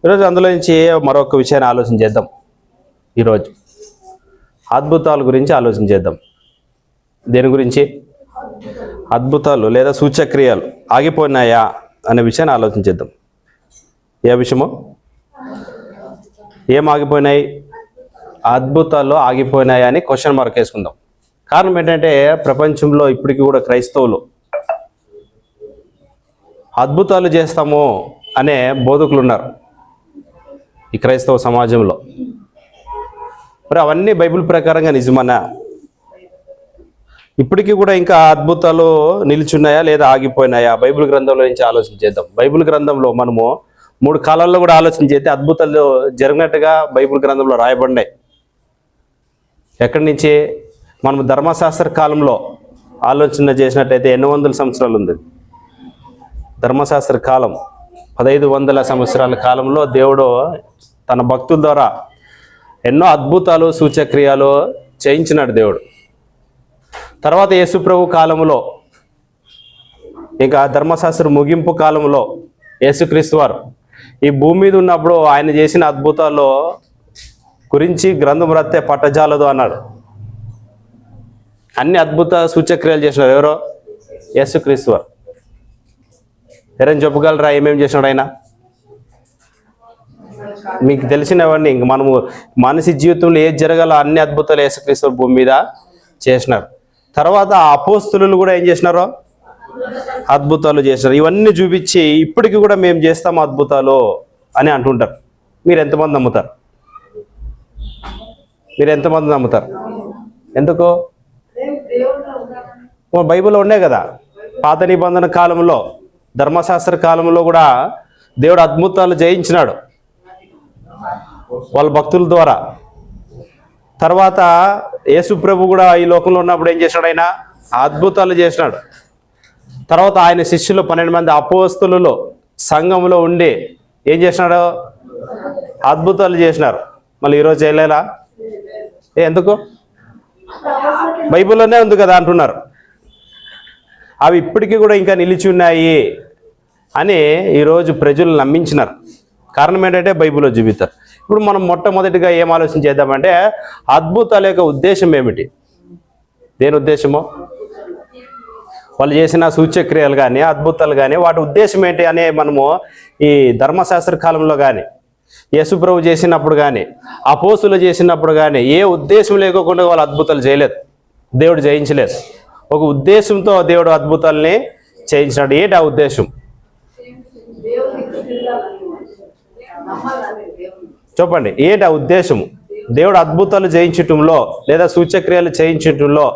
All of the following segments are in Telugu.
ఈరోజు అందులో నుంచి మరొక విషయాన్ని ఆలోచన చేద్దాం. ఈరోజు అద్భుతాల గురించి ఆలోచన చేద్దాం. దేని గురించి? అద్భుతాలు లేదా సూచక్రియలు ఆగిపోయినాయా అనే విషయాన్ని ఆలోచన చేద్దాం. ఏ విషయమో? ఏం ఆగిపోయినాయి? అద్భుతాల్లో ఆగిపోయినాయా అని క్వశ్చన్ మార్క్ వేసుకుందాం. కారణం ఏంటంటే ప్రపంచంలో ఇప్పటికీ కూడా క్రైస్తవులు అద్భుతాలు చేస్తాము అనే బోధకులు ఉన్నారు ఈ క్రైస్తవ సమాజంలో. మరి అవన్నీ బైబిల్ ప్రకారంగా నిజమన్నా? ఇప్పటికీ కూడా ఇంకా అద్భుతాలు నిలిచున్నాయా లేదా ఆగిపోయినాయా? బైబిల్ గ్రంథంలో నుంచి ఆలోచన చేద్దాం. బైబిల్ గ్రంథంలో మనము 3 కాలాల్లో కూడా ఆలోచన చేస్తే అద్భుతాలు జరిగినట్టుగా బైబిల్ గ్రంథంలో రాయబడినాయి. ఎక్కడి నుంచి? మనం ధర్మశాస్త్ర కాలంలో ఆలోచన చేసినట్టయితే 800 సంవత్సరాలు ఉంది. ధర్మశాస్త్ర కాలం 1500 సంవత్సరాల కాలంలో దేవుడు తన భక్తుల ద్వారా ఎన్నో అద్భుతాలు సూచక్రియలు చేయించినాడు దేవుడు. తర్వాత యేసుప్రభు కాలంలో, ఇంకా ధర్మశాస్త్ర ముగింపు కాలంలో యేసుక్రీస్తు వారు ఈ భూమి మీద ఉన్నప్పుడు ఆయన చేసిన అద్భుతాలు గురించి గ్రంథం రాస్తే పట్టజాలదు అన్నాడు. అన్ని అద్భుత సూచక్రియలు చేసినారు ఎవరో? యేసుక్రీస్తు వారు. ఎవరైనా చెప్పగలరా ఏమేమి చేసినాడు ఆయన? మీకు తెలిసినవన్నీ ఇంక మనము మనిషి జీవితంలో ఏది జరగాలో అన్ని అద్భుతాలు యేసుక్రీస్తు వారు భూమి మీద చేసినారు. తర్వాత అపోస్తులు కూడా ఏం చేసినారో? అద్భుతాలు చేసినారు. ఇవన్నీ చూపించి ఇప్పటికి కూడా మేము చేస్తాము అద్భుతాలు అని అంటుంటారు. మీరు ఎంతమంది నమ్ముతారు? ఎందుకు? బైబిల్లో ఉన్నాయి కదా. పాత నిబంధన కాలంలో ధర్మశాస్త్ర కాలంలో కూడా దేవుడు అద్భుతాలు చేయించినాడు వాళ్ళ భక్తుల ద్వారా. తర్వాత యేసు ప్రభు కూడా ఈ లోకంలో ఉన్నప్పుడు ఏం చేసినాడు? ఆయన అద్భుతాలు చేసినాడు. తర్వాత ఆయన శిష్యులు 12 మంది అపోస్తలులు సంఘంలో ఉండి ఏం చేసినాడు? అద్భుతాలు చేసినారు. మళ్ళీ ఈరోజు చేయలేరా? ఎందుకు? బైబిల్లోనే ఉంది కదా అంటున్నారు. అవి ఇప్పటికీ కూడా ఇంకా నిలిచి ఉన్నాయి అని ఈరోజు ప్రజలు నమ్మించినారు. కారణం ఏంటంటే బైబిల్లో చూపిస్తారు. ఇప్పుడు మనం మొట్టమొదటిగా ఏం ఆలోచన చేద్దామంటే అద్భుతాల యొక్క ఉద్దేశం ఏమిటి? దేని ఉద్దేశమో? వాళ్ళు చేసిన సూచక్రియలు కానీ అద్భుతాలు కానీ వాటి ఉద్దేశం ఏంటి అనే మనము ఈ ధర్మశాస్త్ర కాలంలో కానీ యేసుప్రభు చేసినప్పుడు కానీ అపోస్తులు చేసినప్పుడు కానీ ఏ ఉద్దేశం లేకోకుండా వాళ్ళు అద్భుతాలు చేయలేదు. దేవుడు చేయించలేదు. ఒక ఉద్దేశంతో దేవుడు అద్భుతాలని చేయించినాడు. ఏంటి ఆ ఉద్దేశం? చెప్పండి, ఏంటి ఆ ఉద్దేశము? దేవుడు అద్భుతాలు చేయించటంలో లేదా సూచక్రియలు చేయించటంలో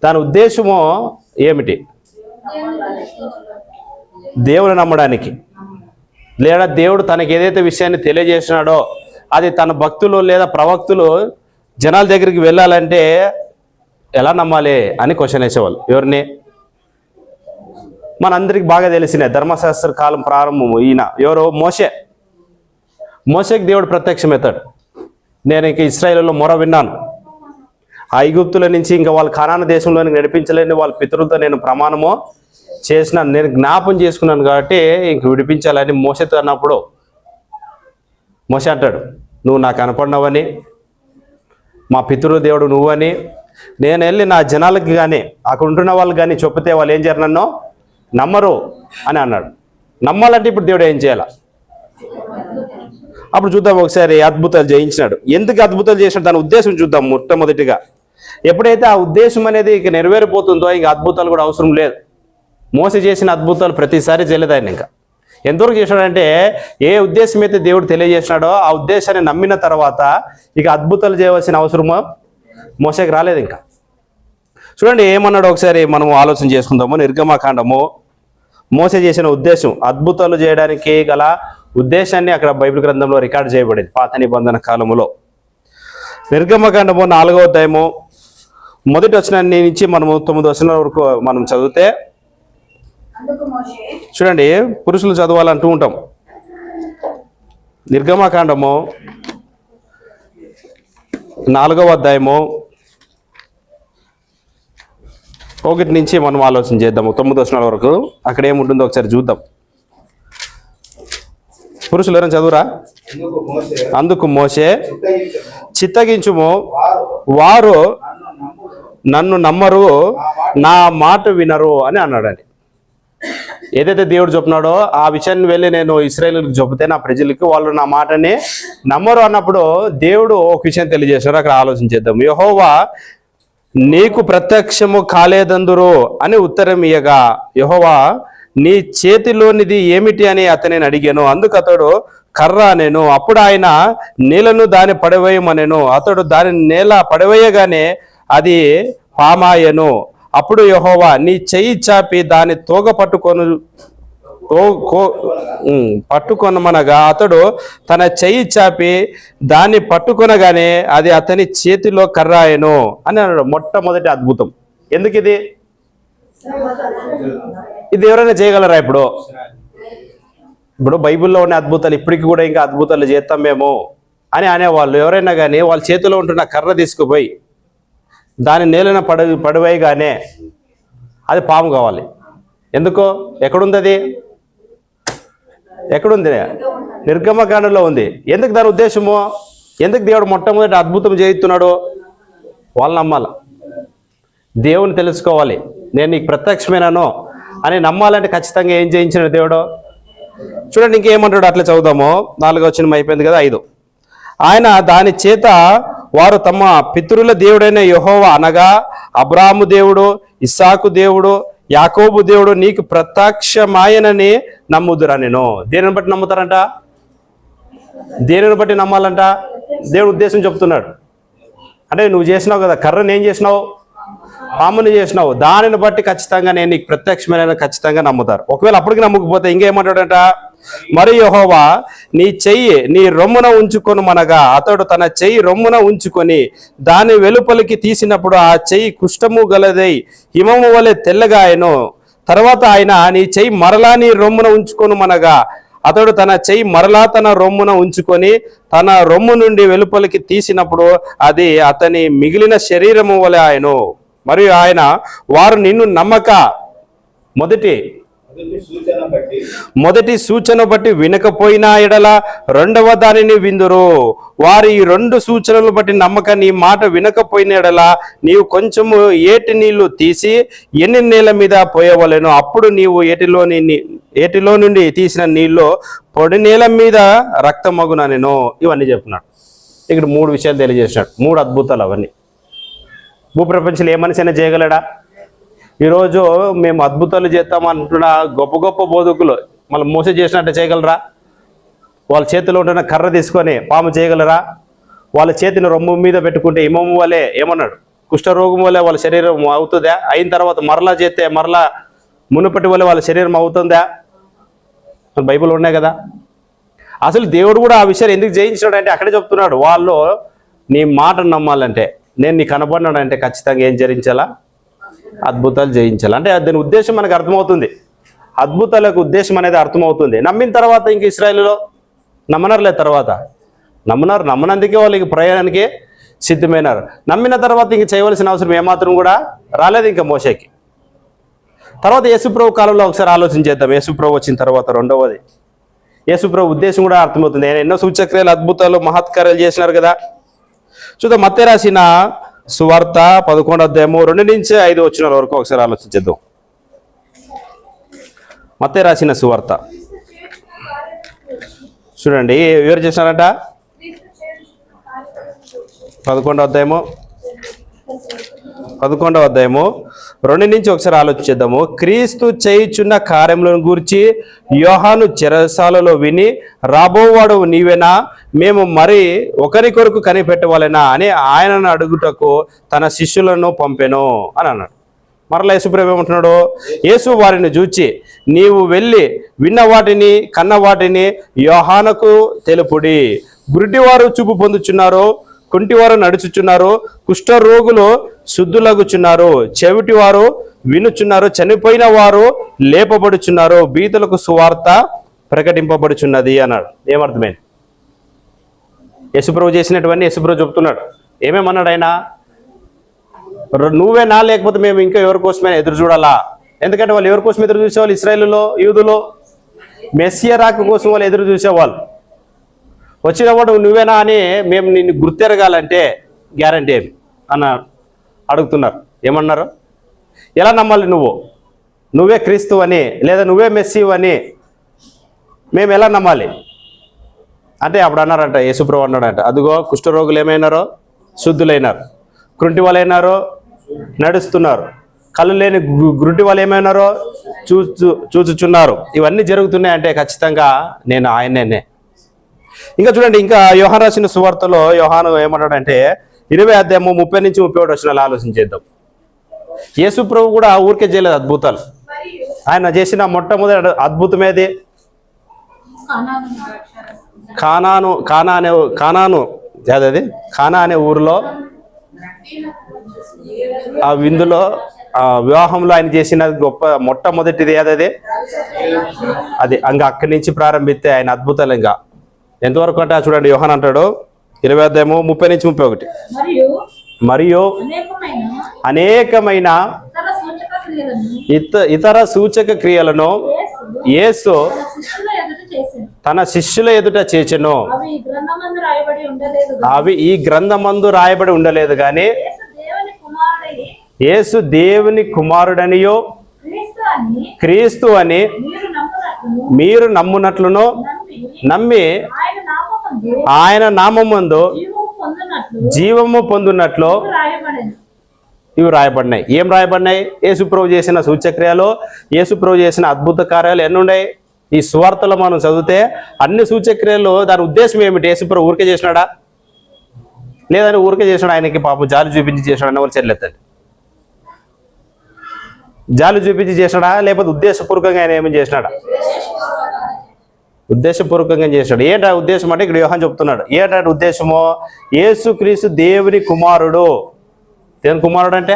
దాని ఉద్దేశము ఏమిటి? దేవుని నమ్మడానికి, లేదా దేవుడు తనకి ఏదైతే విషయాన్ని తెలియజేసినాడో అది తన భక్తులు లేదా ప్రవక్తులు జనాల దగ్గరికి వెళ్ళాలంటే ఎలా నమ్మాలి అని క్వశ్చన్ వేసేవాళ్ళు. ఎవరిని? మనందరికి బాగా తెలిసిన ధర్మశాస్త్ర కాలం ప్రారంభము ఈయన ఎవరో? మోషేకి దేవుడు ప్రత్యక్షమవుతాడు. నేను ఇంక ఇశ్రాయేలులో మొర విన్నాను, ఆ ఐగుప్తుల నుంచి ఇంకా వాళ్ళ కనాను దేశంలోనికి నడిపించలేని వాళ్ళ పితరులతో నేను ప్రమాణము చేసినాను, నేను జ్ఞాపం చేసుకున్నాను కాబట్టి ఇంక విడిపించాలని మోషేతో అన్నప్పుడు మోషే అంటాడు, నువ్వు నాకు కనపడినవని, మా పితృ దేవుడు నువ్వని, నేను వెళ్ళి నా జనాలకి కానీ అక్కడ ఉంటున్న వాళ్ళకి కానీ చెప్తే వాళ్ళు ఏం చేయరు, నన్ను నమ్మరు అని అన్నాడు. నమ్మాలంటే ఇప్పుడు దేవుడు ఏం చేయాలి? అప్పుడు చూద్దాం ఒకసారి అద్భుతాలు చేయించినాడు. ఎందుకు అద్భుతాలు చేసినాడు దాని ఉద్దేశం చూద్దాం. మొట్టమొదటిగా ఎప్పుడైతే ఆ ఉద్దేశం అనేది ఇక నెరవేరిపోతుందో ఇక అద్భుతాలు కూడా అవసరం లేదు. మోసే చేసిన అద్భుతాలు ప్రతిసారి చేయలేదు ఆయన. ఇంకా ఎంతవరకు చేసినాడంటే ఏ ఉద్దేశం అయితే దేవుడు తెలియజేసినాడో ఆ ఉద్దేశాన్ని నమ్మిన తర్వాత ఇక అద్భుతాలు చేయవలసిన అవసరమో మోసేకి రాలేదు. ఇంకా చూడండి ఏమన్నాడు ఒకసారి మనం ఆలోచన చేసుకుందాము. నిర్గమకాండము మోసే చేసిన ఉద్దేశం, అద్భుతాలు చేయడానికి గల ఉద్దేశాన్ని అక్కడ బైబిల్ గ్రంథంలో రికార్డు చేయబడింది పాత నిబంధన కాలములో. నిర్గమకాండము 4వ అధ్యాయము 1వ వచనం నుంచి మనము 9వ వచనం వరకు మనం చదివితే చూడండి, పురుషులు చదవాలంటూ ఉంటాం. నిర్గమకాండము 4వ అధ్యాయము 1 నుంచి మనం ఆలోచన చేద్దాము 9వ వచనం వరకు. అక్కడ ఏముంటుందో ఒకసారి చూద్దాం. పురుషులు ఎవరైనా చదువురా. అందుకు మోషే చిత్తగించుము, వారు నన్ను నమ్మరు, నా మాట వినరు అని అన్నాడండి. ఏదైతే దేవుడు చెప్తున్నాడో ఆ విషయాన్ని వెళ్ళి నేను ఇశ్రాయేలుకి చెబితే నా ప్రజలకి వాళ్ళు నా మాటని నమ్మరు అన్నప్పుడు దేవుడు ఒక విషయం తెలియజేశారు. అక్కడ ఆలోచించేద్దాం. యెహోవా నీకు ప్రత్యక్షము కాలేదందురు అని ఉత్తరం ఇయ్యగా, యెహోవా నీ చేతిలోనిది ఏమిటి అని అతనిని అడిగాను. అందుకు అతడు కర్ర నేను. అప్పుడు ఆయన నీళ్లను దాన్ని పడవేయమనెను. అతడు దాని నేల పడవేయగానే అది పామాయెను. అప్పుడు యెహోవా నీ చెయ్యి చాపి దాని తోగ పట్టుకొనమనగా అతడు తన చెయ్యి చాపి దాన్ని పట్టుకొనగానే అది అతని చేతిలో కర్ర ఆయను అని అన్నాడు. మొట్టమొదటి అద్భుతం. ఎందుకు ఇది ఎవరైనా చేయగలరా? ఇప్పుడు బైబిల్లో ఉన్న అద్భుతాలు ఇప్పటికి కూడా ఇంకా అద్భుతాలు చేస్తాం మేము అని అనేవాళ్ళు ఎవరైనా కానీ వాళ్ళ చేతిలో ఉంటున్న కర్ర తీసుకుపోయి దాని నేలన పడవేయగానే అది పాము కావాలి. ఎందుకో? ఎక్కడుంది అది? ఎక్కడుంది? నిర్గమకాండంలో ఉంది. ఎందుకు దాని ఉద్దేశము? ఎందుకు దేవుడు మొట్టమొదటి అద్భుతం చేస్తున్నాడు? వాళ్ళు నమ్మాల, దేవుని తెలుసుకోవాలి, నేను నీకు ప్రత్యక్షమేనాను అని నమ్మాలంటే ఖచ్చితంగా ఏం చేయించాడు దేవుడు? చూడండి ఇంకేమంటాడు, అట్లా చదువుదాము. 4వ వచనం అయిపోయింది కదా, 5. ఆయన దాని చేత వారు తమ పితరుల దేవుడైన యెహోవా అనగా అబ్రాహాము దేవుడు, ఇస్సాకు దేవుడు, యాకోబు దేవుడు నీకు ప్రత్యక్షమాయనని నమ్ముదురా. నేను దేనిని బట్టి నమ్ముతారంట? దేనిని బట్టి నమ్మాలంట? దేవుడు ఉద్దేశం చెప్తున్నాడు. అంటే నువ్వు చేసినావు కదా, కర్రని ఏం చేసినావు? పాముని చేసినావు. దానిని బట్టి ఖచ్చితంగా నేను నీకు ప్రత్యక్షమైన ఖచ్చితంగా నమ్ముతారు. ఒకవేళ అప్పటికి నమ్మకపోతే ఇంకేమంటాడంట, మరి యెహోవా నీ చెయ్యి నీ రొమ్మున ఉంచుకొని మనగా అతడు తన చెయ్యి రొమ్మున ఉంచుకొని దాని వెలుపలికి తీసినప్పుడు ఆ చెయ్యి కుష్ఠము గలదై హిమము వలె తెల్లగా ఆయను. తర్వాత ఆయన నీ చెయ్యి మరలా నీ రొమ్మున ఉంచుకొని మనగా అతడు తన చెయ్యి మరలా తన రొమ్మున ఉంచుకొని తన రొమ్ము నుండి వెలుపలికి తీసినప్పుడు అది అతని మిగిలిన శరీరము వలె ఆయను. మరియు ఆయన వారు నిన్ను నమ్మక మొదటి సూచన బట్టి వినకపోయినా ఎడల రెండవ దానిని విందురు. వారు ఈ 2 సూచనలు బట్టి నమ్మక నీ మాట వినకపోయిన ఎడల నీవు కొంచెము ఏటి నీళ్లు తీసి ఎన్ని నీళ్ళ మీద పోయవలెను. అప్పుడు నీవు ఏటిలో నుండి తీసిన నీళ్ళు పొడి నేల మీద రక్తమగున నేను. ఇవన్నీ చెప్తున్నాడు. ఇక్కడ 3 విషయాలు తెలియజేసినాడు. 3 అద్భుతాలు. అవన్నీ భూప్రపంచంలో ఏ మనిషి అయినా చేయగలడా? ఈరోజు మేము అద్భుతాలు చేస్తామంటున్న గొప్ప గొప్ప బోధకులు మళ్ళీ మోస చేసినట్టు చేయగలరా? వాళ్ళ చేతిలో ఉంటున్న కర్ర తీసుకొని పాము చేయగలరా? వాళ్ళ చేతిని రొమ్ము మీద పెట్టుకుంటే హిమము వలె ఏమన్నాడు, కుష్ఠరోగం వలె వాళ్ళ శరీరం అవుతుందా? అయిన తర్వాత మరలా చేస్తే మరలా మునుపటి వలె వాళ్ళ శరీరం అవుతుందా? బైబిల్ ఉన్నాయి కదా. అసలు దేవుడు కూడా ఆ విషయాన్ని ఎందుకు జయించినాడు అంటే అక్కడే చెప్తున్నాడు. వాళ్ళు నీ మాటను నమ్మాలంటే, నేను నీకు కనబడినాడంటే ఖచ్చితంగా ఏం జయించాలా? అద్భుతాలు జయించాలి. అంటే దాని ఉద్దేశం మనకు అర్థమవుతుంది. అద్భుతాలకు ఉద్దేశం అనేది అర్థమవుతుంది. నమ్మిన తర్వాత ఇంక ఇశ్రాయేలులో నమ్మనర్లేదు. తర్వాత నమ్మనందుకే వాళ్ళకి ప్రయాణానికి సిద్ధమైనారు. నమ్మిన తర్వాత ఇంక చేయవలసిన అవసరం ఏమాత్రం కూడా రాలేదు ఇంకా మోషేకి. తర్వాత యేసుప్రభు కాలంలో ఒకసారి ఆలోచన చేద్దాం. యేసుప్రభు వచ్చిన తర్వాత రెండవది యేసుప్రభు ఉద్దేశం కూడా అర్థమవుతుంది. ఆయన ఎన్నో సూచక్రియలు అద్భుతాలు మహత్కార్యాలు చేసినారు కదా. చూద్దాం. మత్తయి రాసిన సువార్త 11వ అధ్యాయము 2 నుంచి 5 వచనాల వరకు ఒకసారి ఆలోచించేద్దాం. మత్తయి రాసిన సువార్త చూడండి. ఎవరు చేసినారంట? 11వ అధ్యాయము 2 నుంచి ఒకసారి ఆలోచించేద్దాము. క్రీస్తు చేయుచున్న కార్యములను గూర్చి యోహాను చెరసాలలో విని, రాబోవాడు నీవేనా, మేము మరి ఒకరి కొరకు కనిపెట్టవాలెనా అని ఆయనను అడుగుటకు తన శిష్యులను పంపెను అని అన్నాడు. మరలా యేసుప్రభు ఏమంటున్నాడు? యేసు వారిని చూచి, నీవు వెళ్ళి విన్న వాటిని కన్న వాటిని యోహానుకు తెలుపుడి. గుడ్డివారు చూపు పొందుచున్నారు, కుంటివారు నడుచుచున్నారు, కుష్ఠరోగులు శుద్ధులగుచున్నారు, చెవిటివారు వినుచున్నారు, చనిపోయిన వారు లేపబడుచున్నారు, బీదలకు సువార్త ప్రకటింపబడుచున్నది అన్నాడు. ఏమర్థమైంది? యేసుప్రభు చేసినటువంటి యేసుప్రభు చెప్తున్నాడు. ఏమేమన్నాడు ఆయన? నువ్వేనా, లేకపోతే మేము ఇంకా ఎవరి కోసమైనా ఎదురు చూడాలా? ఎందుకంటే వాళ్ళు ఎవరి కోసం ఎదురు చూసేవాళ్ళు? ఇశ్రాయేలులో యూదులో మెస్సియా రాక కోసం వాళ్ళు ఎదురు చూసేవాళ్ళు. వచ్చినప్పుడు నువ్వేనా అని మేము నిన్ను గుర్తెరగాలంటే గ్యారంటీ ఏమి అన్న అడుగుతున్నారు. ఏమన్నారు? ఎలా నమ్మాలి? నువ్వే క్రీస్తు అని లేదా నువ్వే మెస్సి అని మేము ఎలా నమ్మాలి అంటే అప్పుడు అన్నారంట, యేసుప్రభు అన్నాడంట, అదిగో కుష్ఠరోగులు ఏమైనారో శుద్ధులైనారు, కృంటి వాళ్ళు అయినారో నడుస్తున్నారు, కళ్ళు లేని గురుటి వాళ్ళు ఏమైనారో చూచుచున్నారు. ఇవన్నీ జరుగుతున్నాయంటే ఖచ్చితంగా నేను ఆయనే. ఇంకా చూడండి, ఇంకా యోహాను రాసిన సువార్తలో యోహాను ఏమన్నాడంటే 20 అధ్యాయం 30 నుంచి 31 వచనాలు ఆలోచించేద్దాం. యేసు ప్రభు కూడా ఊరికే చేయలేదు అద్భుతాలు. ఆయన చేసిన మొట్టమొదటి అద్భుతం ఏది? కానా అనే ఊరిలో ఆ విందులో వివాహంలో ఆయన చేసిన గొప్ప మొట్టమొదటిది ఏదది? అది ఇంకా అక్కడి నుంచి ప్రారంభిస్తే ఆయన అద్భుతాలు ఇంకా ఎంతవరకు అంటే చూడండి, యోహాను అంటాడు 20 అధ్యాయము 30 నుంచి 31, మరియు అనేకమైన ఇతర సూచక క్రియలను యేసు తన శిష్యుల ఎదుట చేచెను. అవి ఈ గ్రంథమందు రాయబడి ఉండలేదు కానీ యేసు దేవుని కుమారుడనియో క్రీస్తు అని మీరు నమ్మునట్లును నమ్మి ఆయన నామమందు జీవము పొందునట్లు ఇవి రాయబడినాయి. ఏం రాయబడినాయి? యేసుప్రభు చేసిన సూచక్రియలు, యేసుప్రభు చేసిన అద్భుత కార్యాలు ఎన్ని ఉన్నాయి? ఈ సువార్తలో మనం చదివితే అన్ని సూచక్రియలు దాని ఉద్దేశం ఏమిటి? యేసుప్రభు ఊరికే చేసినాడా? లేదని ఊరికే చేసినాడు? ఆయనకి పాపం జాలి చూపించి చేసినాడని వాళ్ళు చెల్లెత్తండి. జాలి చూపించి చేసినాడా లేకపోతే ఉద్దేశపూర్వకంగా ఆయన ఏమని చేసినాడా? ఉద్దేశపూర్వకంగా చేసినాడు. ఏంటా ఉద్దేశం అంటే ఇక్కడ యోహాను చెప్తున్నాడు. ఏంటంటే ఉద్దేశము? యేసుక్రీస్తు దేవుని కుమారుడు. దేవుని కుమారుడు అంటే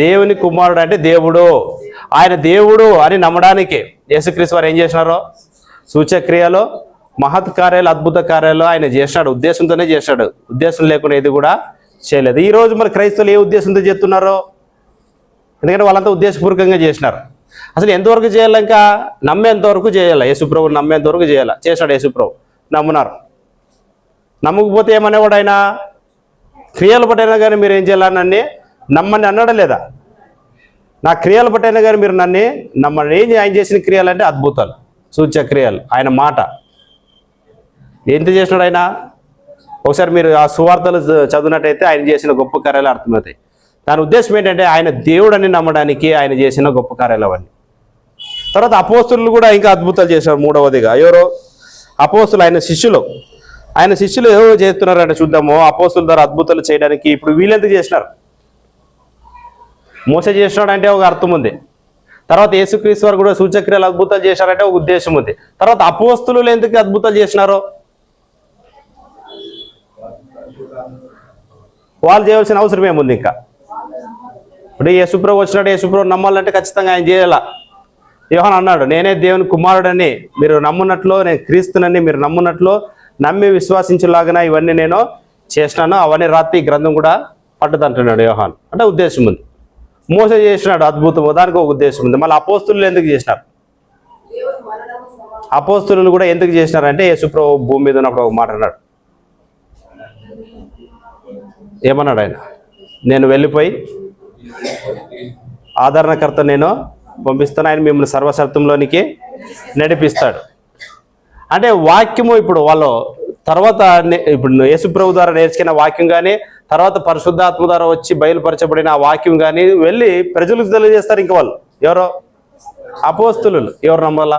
దేవుని కుమారుడు అంటే దేవుడు. ఆయన దేవుడు అని నమ్మడానికి యేసుక్రీస్తు వారు ఏం చేసినారో సూచక్రియలు, మహత్ కార్యాలు, అద్భుత కార్యాలు ఆయన చేసినాడు. ఉద్దేశంతోనే చేసినాడు. ఉద్దేశం లేకుండా ఇది కూడా చేయలేదు. ఈరోజు మరి క్రైస్తవులు ఏ ఉద్దేశంతో చేస్తున్నారో? ఎందుకంటే వాళ్ళంతా ఉద్దేశపూర్వకంగా చేసినారు. అసలు ఎంతవరకు చేయాలి? ఇంకా నమ్మేంతవరకు చేయాలి. యేసుప్రభు నమ్మేంతవరకు చేయాలి. చేశాడు యేసుప్రభు. నమ్మున్నారు. నమ్మకపోతే ఏమనేవాడు ఆయన? క్రియలు పట్టైనా కానీ మీరు ఏం చేయాలని నమ్మని అన్నాడా లేదా? నా క్రియలు పట్టైనా కానీ మీరు నన్ను నమ్మని. ఏం ఆయన చేసిన క్రియలు అంటే అద్భుతాలు, సూచక్రియలు, ఆయన మాట. ఎంత చేసినాడు ఆయన? ఒకసారి మీరు ఆ సువార్తలు చదివినట్టయితే ఆయన చేసిన గొప్ప కార్యాలు అర్థమవుతాయి. దాని ఉద్దేశం ఏంటంటే ఆయన దేవుడని నమ్మడానికి ఆయన చేసిన గొప్ప కార్యాలు అవన్నీ. తర్వాత అపోస్తులు కూడా ఇంకా అద్భుతాలు చేశారు. మూడవదిగా ఎవరో అపోస్తులు, ఆయన శిష్యులు. ఆయన శిష్యులు ఏవో చేస్తున్నారంటే చూద్దాము. అపోస్తుల ద్వారా అద్భుతాలు చేయడానికి ఇప్పుడు వీళ్ళెందుకు చేసినారు? మోసే చేసినాడు అంటే ఒక అర్థం ఉంది. తర్వాత యేసుక్రీస్తు వారు కూడా సూచక్రియలు అద్భుతాలు చేశారంటే ఒక ఉద్దేశం ఉంది. తర్వాత అపోస్తులు ఎందుకు అద్భుతాలు చేసినారో? వాళ్ళు చేయవలసిన అవసరం ఏముంది? ఇంకా ఇప్పుడు యేసుప్రభు వచ్చినాడు, యేసుప్రభు నమ్మాలంటే ఖచ్చితంగా ఆయన చేయాల. యోహాను అన్నాడు, నేనే దేవుని కుమారుడని మీరు నమ్మున్నట్లు, నేను క్రీస్తునని మీరు నమ్మున్నట్లు నమ్మి విశ్వాసించేలాగా ఇవన్నీ నేను చేసినాను. అవన్నీ రాత్రి గ్రంథం కూడా పట్టుదంటున్నాడు యోహాను. అంటే ఉద్దేశం ఉంది. మోసే చేసినాడు అద్భుతము, దానికి ఒక ఉద్దేశం ఉంది. మళ్ళీ అపోస్తులు ఎందుకు చేసినారు? అపోస్తులు కూడా ఎందుకు చేసినారంటే యేసుప్రభు భూమి మీద ఉన్నప్పుడు ఒక మాట అన్నాడు. ఏమన్నాడు ఆయన? నేను వెళ్ళిపోయి ఆదరణకర్త నేను పంపిస్తాను, ఆయన మిమ్మల్ని సర్వసత్వంలోనికి నడిపిస్తాడు. అంటే వాక్యము ఇప్పుడు వాళ్ళు తర్వాత ఇప్పుడు యేసుప్రభు ద్వారా నేర్చుకున్న వాక్యం కానీ తర్వాత పరిశుద్ధాత్మ ద్వారా వచ్చి బయలుపరచబడిన ఆ వాక్యం కానీ వెళ్ళి ప్రజలకు తెలియజేస్తారు. ఇంక వాళ్ళు ఎవరో అపోస్తులు. ఎవరు నమ్మాలా?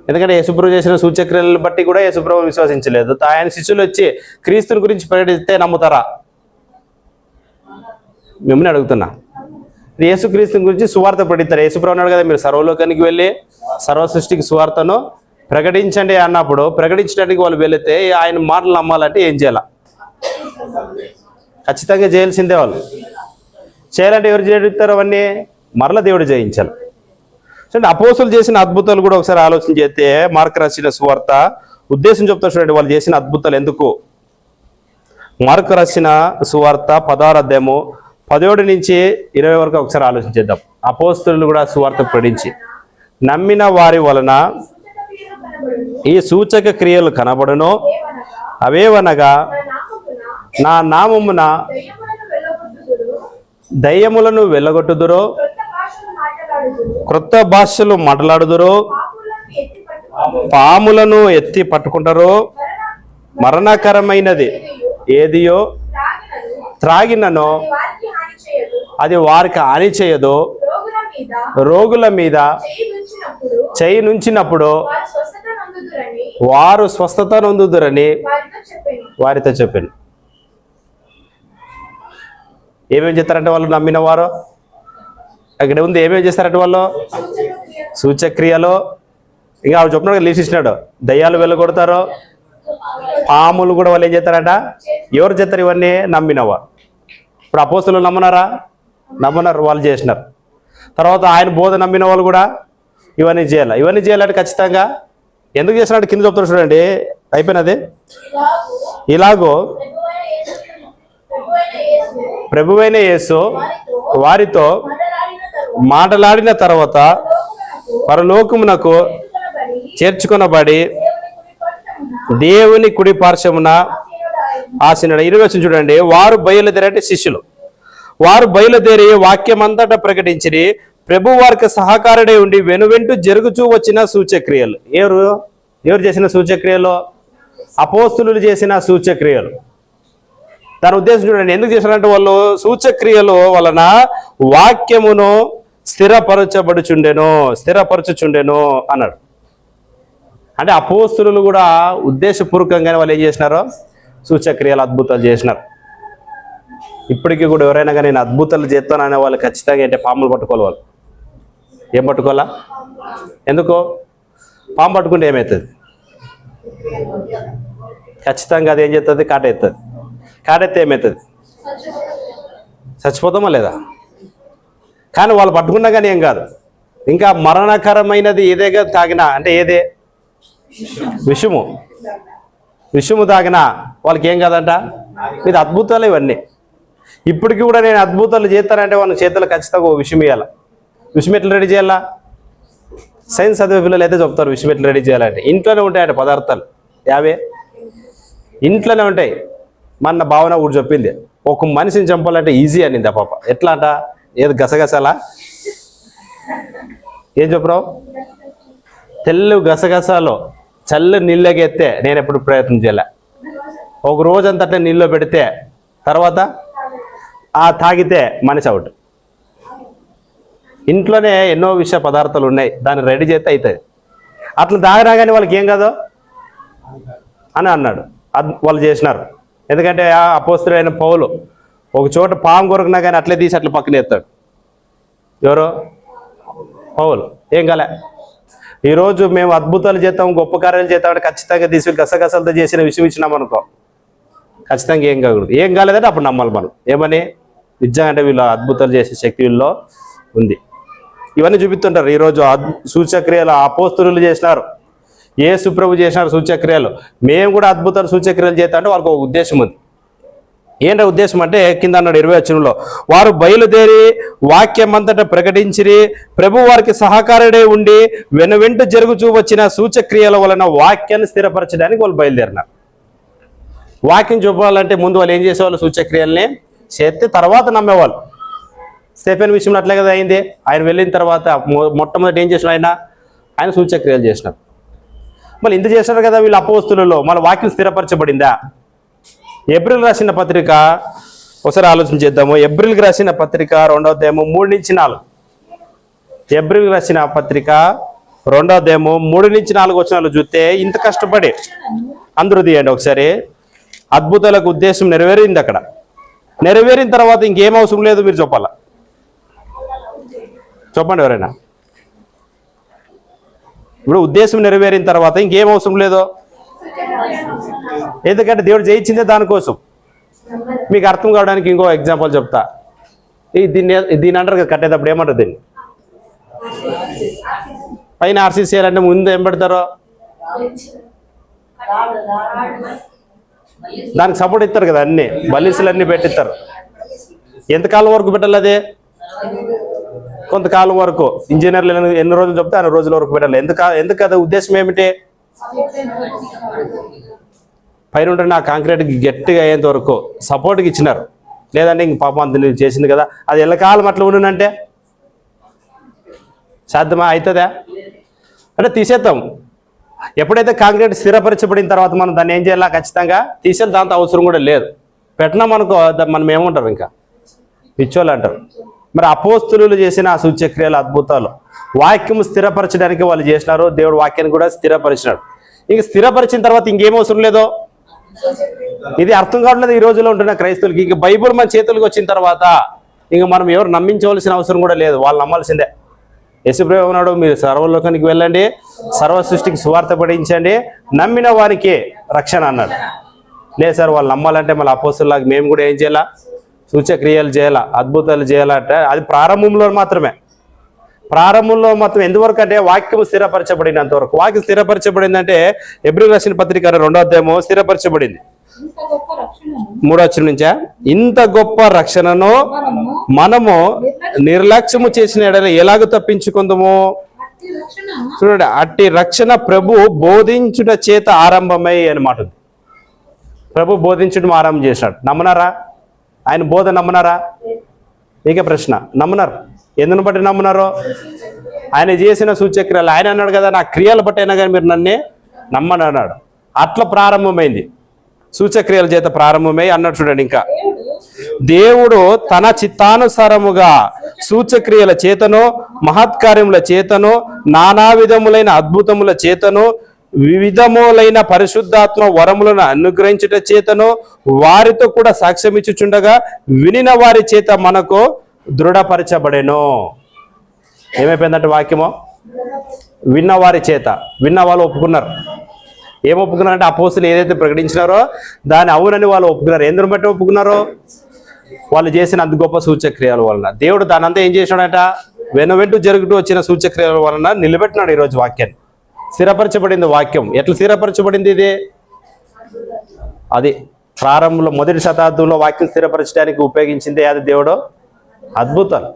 ఎందుకంటే యేసుప్రభు చేసిన సూచక్రియలను బట్టి కూడా యేసుప్రభు విశ్వసించలేదు. ఆయన శిష్యులు వచ్చి క్రీస్తుని గురించి ప్రకటిస్తే నమ్ముతారా? మిమ్మల్ని అడుగుతున్నా. యేసుక్రీస్తుని గురించి సువార్త ప్రకటిస్తారు. యేసుప్రభు అన్నాడు కదా, మీరు సర్వలోకానికి వెళ్ళి సర్వ సృష్టికి సువార్తను ప్రకటించండి అన్నప్పుడు ప్రకటించడానికి వాళ్ళు వెళితే ఆయన మాటలు నమ్మాలంటే ఏం చేయాల? ఖచ్చితంగా చేయాల్సిందే. వాళ్ళు చేయాలంటే ఎవరు చేస్తారు? అవన్నీ మరల దేవుడు జయించాలి. చూడండి, అపోస్తులు చేసిన అద్భుతాలు కూడా ఒకసారి ఆలోచన చేస్తే మార్కు రాసిన సువార్త ఉద్దేశం చెప్తారు. చూడండి, వాళ్ళు చేసిన అద్భుతాలు ఎందుకు. మార్కు రాసిన సువార్త 16 అధ్యాయము 17 నుంచి 20 వరకు ఒకసారి ఆలోచించేద్దాం. అపోస్తులు కూడా సువార్త ప్రకటించి నమ్మిన వారి వలన ఈ సూచక క్రియలు కనబడును. అవేవనగా నా నామమున దయ్యములను వెళ్ళగొట్టుదురు, క్రొత్త భాషలు మాట్లాడుదురు, పాములను ఎత్తి పట్టుకుంటారు, మరణకరమైనది ఏదియో త్రాగినను అది వారికి హాని చేయదు, రోగుల మీద చేయి నుంచినప్పుడు వారు స్వస్థత నొందుదురని వారితో చెప్పాను. ఏమేమి చేస్తారంటే వాళ్ళు నమ్మిన వారు అక్కడ ఉంది. ఏమేమి చేస్తారంటే వాళ్ళు సూచక్రియలు, ఇంకా ఆవిడ చెప్పినాడు లిస్ట్ ఇచ్చినాడు, దయ్యాలు వెళ్ళగొడతారు, పాములు కూడా వాళ్ళు ఏం చేస్తారంట. ఎవరు చేస్తారు ఇవన్నీ? నమ్మినవారు. ఇప్పుడు అపోస్తులు నమ్మనారా? నమ్మనారు, వాళ్ళు చేసినారు. తర్వాత ఆయన బోధ నమ్మిన వాళ్ళు కూడా ఇవన్నీ చేయాలి. ఇవన్నీ చేయాలంటే ఖచ్చితంగా ఎందుకు చేసినట్టు కింద చెప్తారు చూడండి, అయిపోయినది. ఇలాగో ప్రభువైన యేసు వారితో మాటలాడిన తర్వాత పరలోకమునకు చేర్చుకొనబడి దేవుని కుడి పార్శ్వమున ఆసీనుడు. 20 చూడండి. వారు బయలుదేరంటే శిష్యులు, వారు బయలుదేరి వాక్యమంతటా ప్రకటించి ప్రభు వారికి సహకారుడై ఉండి వెనువెంటూ జరుగుచూ వచ్చిన సూచక్రియలు. ఎవరు చేసిన సూచక్రియలు? అపోస్తులు చేసిన సూచక్రియలు. దాని ఉద్దేశం చూడండి, ఎందుకు చేశారంటే వాళ్ళు సూచక్రియలు వలన వాక్యమును స్థిరపరచుచుండెను అన్నాడు. అంటే అపోస్తులు కూడా ఉద్దేశపూర్వకంగానే వాళ్ళు ఏం చేసినారో సూచక్రియలు, అద్భుతాలు చేసినారు. ఇప్పటికీ కూడా ఎవరైనా కానీ నేను అద్భుతాలు చేస్తాననే వాళ్ళు ఖచ్చితంగా అంటే పాములు పట్టుకోవాలి. వాళ్ళు ఏం పట్టుకోవాలా? ఎందుకో? పాము పట్టుకుంటే ఏమవుతుంది? ఖచ్చితంగా అది ఏం చేస్తుంది? కాటెత్తుంది. కాటెత్తే ఏమవుతుంది? చచ్చిపోతామా లేదా? కానీ వాళ్ళు పట్టుకున్నా కానీ ఏం కాదు. ఇంకా మరణకరమైనది ఏదేగా తాగినా, అంటే ఏదే? విషము తాగినా వాళ్ళకి ఏం కాదంట. ఇది అద్భుతాలు ఇవన్నీ. ఇప్పటికీ కూడా నేను అద్భుతాలు చేస్తానంటే వాళ్ళ చేతులు ఖచ్చితంగా ఓ విషయం ఇవ్వాలి. విషయం ఎట్లా రెడీ చేయాలా? సైన్స్ చదివే పిల్లలు అయితే చెప్తారు విషయం ఎట్లా రెడీ చేయాలంటే. ఇంట్లోనే ఉంటాయంట పదార్థాలు, యావే ఇంట్లోనే ఉంటాయి. మన భావన కూడా చెప్పింది, ఒక మనిషిని చంపాలంటే ఈజీ అనింది ఆ పాప. ఎట్లా అంట? ఏది గసగసాలా? ఏం చెప్పరావు? తెల్లు గసగసాలు చల్లు నీళ్ళకెత్తే నేను ఎప్పుడు ప్రయత్నం చేయలే. ఒక రోజంతా అట్లా నీళ్ళు పెడితే తర్వాత తాగితే మనిషి అవుట్. ఇంట్లోనే ఎన్నో విషయ పదార్థాలు ఉన్నాయి, దాన్ని రెడీ చేస్తే అవుతుంది. అట్లా తాగినా కానీ వాళ్ళకి ఏం కాదు అని అన్నాడు. వాళ్ళు చేసినారు. ఎందుకంటే ఆ అపోస్తలుడైన పౌలు ఒక చోట పాము కొరకున్నా కానీ అట్లే తీసి అట్లా పక్కన ఎత్తాడు. ఎవరు? పౌలు. ఏం కాలే. ఈరోజు మేము అద్భుతాలు చేస్తాం, గొప్ప కార్యాలు చేస్తామంటే ఖచ్చితంగా తీసి గసగసలతో చేసిన విషయం ఇచ్చినాం అనుకో, ఖచ్చితంగా ఏం కాకూడదు. ఏం కాలేదంటే అప్పుడు నమ్మాలి మనం. ఏమని? నిజంగా అంటే వీళ్ళు అద్భుతాలు చేసే శక్తి వీళ్ళలో ఉంది. ఇవన్నీ చూపిస్తుంటారు. ఈరోజు సూచక్రియలు అపోస్తలులు చేసినారు, యేసు ప్రభు చేసినారు సూచక్రియలు. మేము కూడా అద్భుతాలు సూచక్రియలు చేస్తా అంటే వాళ్ళకి ఒక ఉద్దేశం ఉంది. ఏంటో ఉద్దేశం అంటే కింద అన్నాడు 20 వారు బయలుదేరి వాక్యమంతటా ప్రకటించిరి ప్రభు వారికి సహకారుడై ఉండి వెనువెంట జరుగుచూ వచ్చిన సూచక్రియల వలన వాక్యాన్ని స్థిరపరచడానికి వాళ్ళు బయలుదేరినారు. వాక్యం చూపాలంటే ముందు వాళ్ళు ఏం చేసేవాళ్ళు? సూచక్రియల్ని చేస్తే తర్వాత నమ్మేవాళ్ళు. స్టెఫెన్ విషయంలో అట్లే కదా అయింది. ఆయన వెళ్ళిన తర్వాత మొట్టమొదటి ఏం చేసినారు? ఆయన సూచక్రియలు చేసినారు. మళ్ళీ ఇంత చేసినారు కదా వీళ్ళు అపోస్తులలో, మళ్ళీ వాక్యం స్థిరపరచబడిందా? ఏప్రిల్ రాసిన పత్రిక ఒకసారి ఆలోచన చేద్దాము. ఏప్రిల్కి రాసిన పత్రిక 2వ అధ్యాయము 3-4. ఏప్రిల్కి రాసిన పత్రిక 2వ అధ్యాయము 3-4 వచనాలు చూస్తే ఇంత కష్టపడి అందరూ తీయండి ఒకసారి. అద్భుతాలకు ఉద్దేశం నెరవేరింది. అక్కడ నెరవేరిన తర్వాత ఇంకేం అవసరం లేదు, మీరు చెప్పాలా? చెప్పండి ఎవరైనా. ఇప్పుడు ఉద్దేశం నెరవేరిన తర్వాత ఇంకేం అవసరం లేదో. ఎందుకంటే దేవుడు జయించిందే దానికోసం. మీకు అర్థం కావడానికి ఇంకో ఎగ్జాంపుల్ చెప్తా. దీని అంటారు కదా కట్టేటప్పుడు ఏమంటారు? దీన్ని పైన ఆర్సీసీ చేయాలంటే ముందు ఏం పెడతారో దానికి సపోర్ట్ ఇస్తారు కదా, అన్ని బల్లీసులు అన్ని పెట్టిస్తారు. ఎంతకాలం వరకు పెట్టాలి? అదే కొంతకాలం వరకు ఇంజనీర్లు ఎన్ని రోజులు చెప్తే అన్ని రోజుల వరకు పెట్టాలి. ఎందుకు అది ఉద్దేశం ఏమిటి? పైన ఉంటే ఆ కాంక్రీట్ గట్టిగా అయ్యేంత వరకు సపోర్ట్కి ఇచ్చినారు. లేదంటే ఇంక పాపం అంత చేసింది కదా, అది ఎల్లకాలం అట్లా ఉండునంటే సాధ్యమా? అవుతుందా? అంటే తీసేద్దాం. ఎప్పుడైతే కాంక్రీట్ స్థిరపరచబడిన తర్వాత మనం దాన్ని ఏం చేయాలా? ఖచ్చితంగా తీసేది. దాంతో అవసరం కూడా లేదు. పెట్టినాం అనుకో మనం ఏముంటారు, ఇంకా పిచ్చోళ్ళు అంటారు. మరి అపోస్తులు చేసిన ఆ సూచక్రియలు, అద్భుతాలు, వాక్యం స్థిరపరచడానికి వాళ్ళు చేసినారు. దేవుడు వాక్యాన్ని కూడా స్థిరపరిచినాడు. ఇంక స్థిరపరిచిన తర్వాత ఇంకేం అవసరం లేదో. ఇది అర్థం కావట్లేదు ఈ రోజులో ఉంటున్న క్రైస్తవులకి. ఇంక బైబుల్ మన చేతులకు వచ్చిన తర్వాత ఇంక మనం ఎవరు నమ్మించవలసిన అవసరం కూడా లేదు. వాళ్ళు నమ్మాల్సిందే. యేసుప్రభువు అన్నాడు, మీరు సర్వలోకానికి వెళ్ళండి, సర్వ సృష్టికి సువార్త పఠించండి, నమ్మిన వారికి రక్షణ అన్నాడు. లేదు సార్, వాళ్ళు నమ్మాలంటే మళ్ళీ అపోస్తుల్లాగా మేము కూడా ఏం చేయాలా? సూచక్రియలు చేయాలా, అద్భుతాలు చేయాలంటే అది ప్రారంభంలో మాత్రమే. ప్రారంభంలో మాత్రం ఎందువరకు అంటే వాక్యం స్థిరపరచబడినంత వరకు. వాక్యం స్థిరపరచబడిందంటే హెబ్రీ రాసిన పత్రిక 2వ అధ్యాయము స్థిరపరచబడింది 3వ వచనం నుంచా, ఇంత గొప్ప రక్షణను మనము నిర్లక్ష్యము చేసిన ఎడల ఎలాగ తప్పించుకుందాము? చూడండి, అట్టి రక్షణ ప్రభు బోధించుట చేత ఆరంభమై అని మాట ఉంది. ప్రభు బోధించడం ఆరంభం చేసినాడు. నమ్మనారా? ఆయన బోధ నమ్మనారా? మీకే ప్రశ్న. నమ్మనారు? ఎందును బట్టి నమ్మనారో? ఆయన చేసిన సూచక్రియలు. ఆయన అన్నాడు కదా, నా క్రియలు బట్టి అయినా కానీ మీరు నన్నే నమ్మని అన్నాడు. అట్లా ప్రారంభమైంది, సూచక్రియల చేత ప్రారంభమై అన్నాడు. చూడండి, ఇంకా దేవుడు తన చిత్తానుసారముగా సూచక్రియల చేతను, మహత్కార్యముల చేతను, నానా విధములైన అద్భుతముల చేతను, వివిధములైన పరిశుద్ధాత్మ వరములను అనుగ్రహించుట చేతను వారితో కూడా సాక్ష్యమిచ్చుచుండగా వినిన వారి చేత మనకు దృఢపరచబడెను. ఏమైపోయిందంటే వాక్యము విన్నవారి చేత. విన్న వాళ్ళు ఒప్పుకున్నారు. ఏం ఒప్పుకున్నారంటే అపోస్తులు ఏదైతే ప్రకటించినారో దాన్ని అవునని వాళ్ళు ఒప్పుకున్నారు. ఎందుని బట్టి ఒప్పుకున్నారో? వాళ్ళు చేసిన అంత గొప్ప సూచక్రియల వలన. దేవుడు దాని అంతా ఏం చేసినాడట? వెనువెంటూ జరుగుతూ వచ్చిన సూచక్రియల వలన నిలబెట్టినాడు ఈరోజు వాక్యాన్ని. స్థిరపరచబడింది వాక్యం. ఎట్లా స్థిరపరచబడింది? ఇది అది ప్రారంభంలో 1వ శతాబ్దంలో వాక్యం స్థిరపరచడానికి ఉపయోగించింది అది దేవుడు అద్భుతాలు.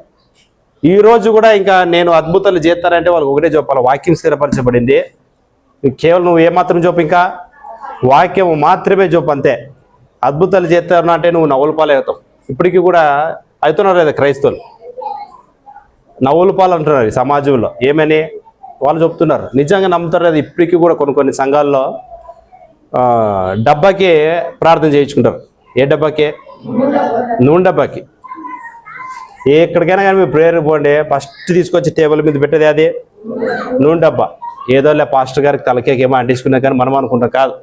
ఈ రోజు కూడా ఇంకా నేను అద్భుతాలు చేస్తానంటే వాళ్ళకి ఒకటే చెప్పాలి, వాక్యం స్థిరపరచబడింది. కేవలం నువ్వు ఏమాత్రం చెప్పు, ఇంకా వాక్యం మాత్రమే చెప్పు, అంతే. అద్భుతాలు చేస్తాను అంటే నువ్వు నవ్వుల పాలు అవుతావు. ఇప్పటికీ కూడా అవుతున్నారు కదా క్రైస్తవులు, నవ్వుల పాలు అంటున్నారు ఈ సమాజంలో. ఏమని వాళ్ళు చెప్తున్నారు, నిజంగా నమ్ముతారు కదా. ఇప్పటికీ కూడా కొన్ని సంఘాల్లో డబ్బాకి ప్రార్థన చేయించుకుంటారు. ఏ డబ్బాకి? నూనె డబ్బాకి. ఎక్కడికైనా కానీ మీరు ప్రేయర్ పోండి, ఫస్ట్ తీసుకొచ్చి టేబుల్ మీద పెట్టేది అది నూనె డబ్బా. ఏదోలే పాస్టర్ గారికి తలకేకి ఏమో అంటించుకున్నా కానీ మనం అనుకుంటాం కాదు.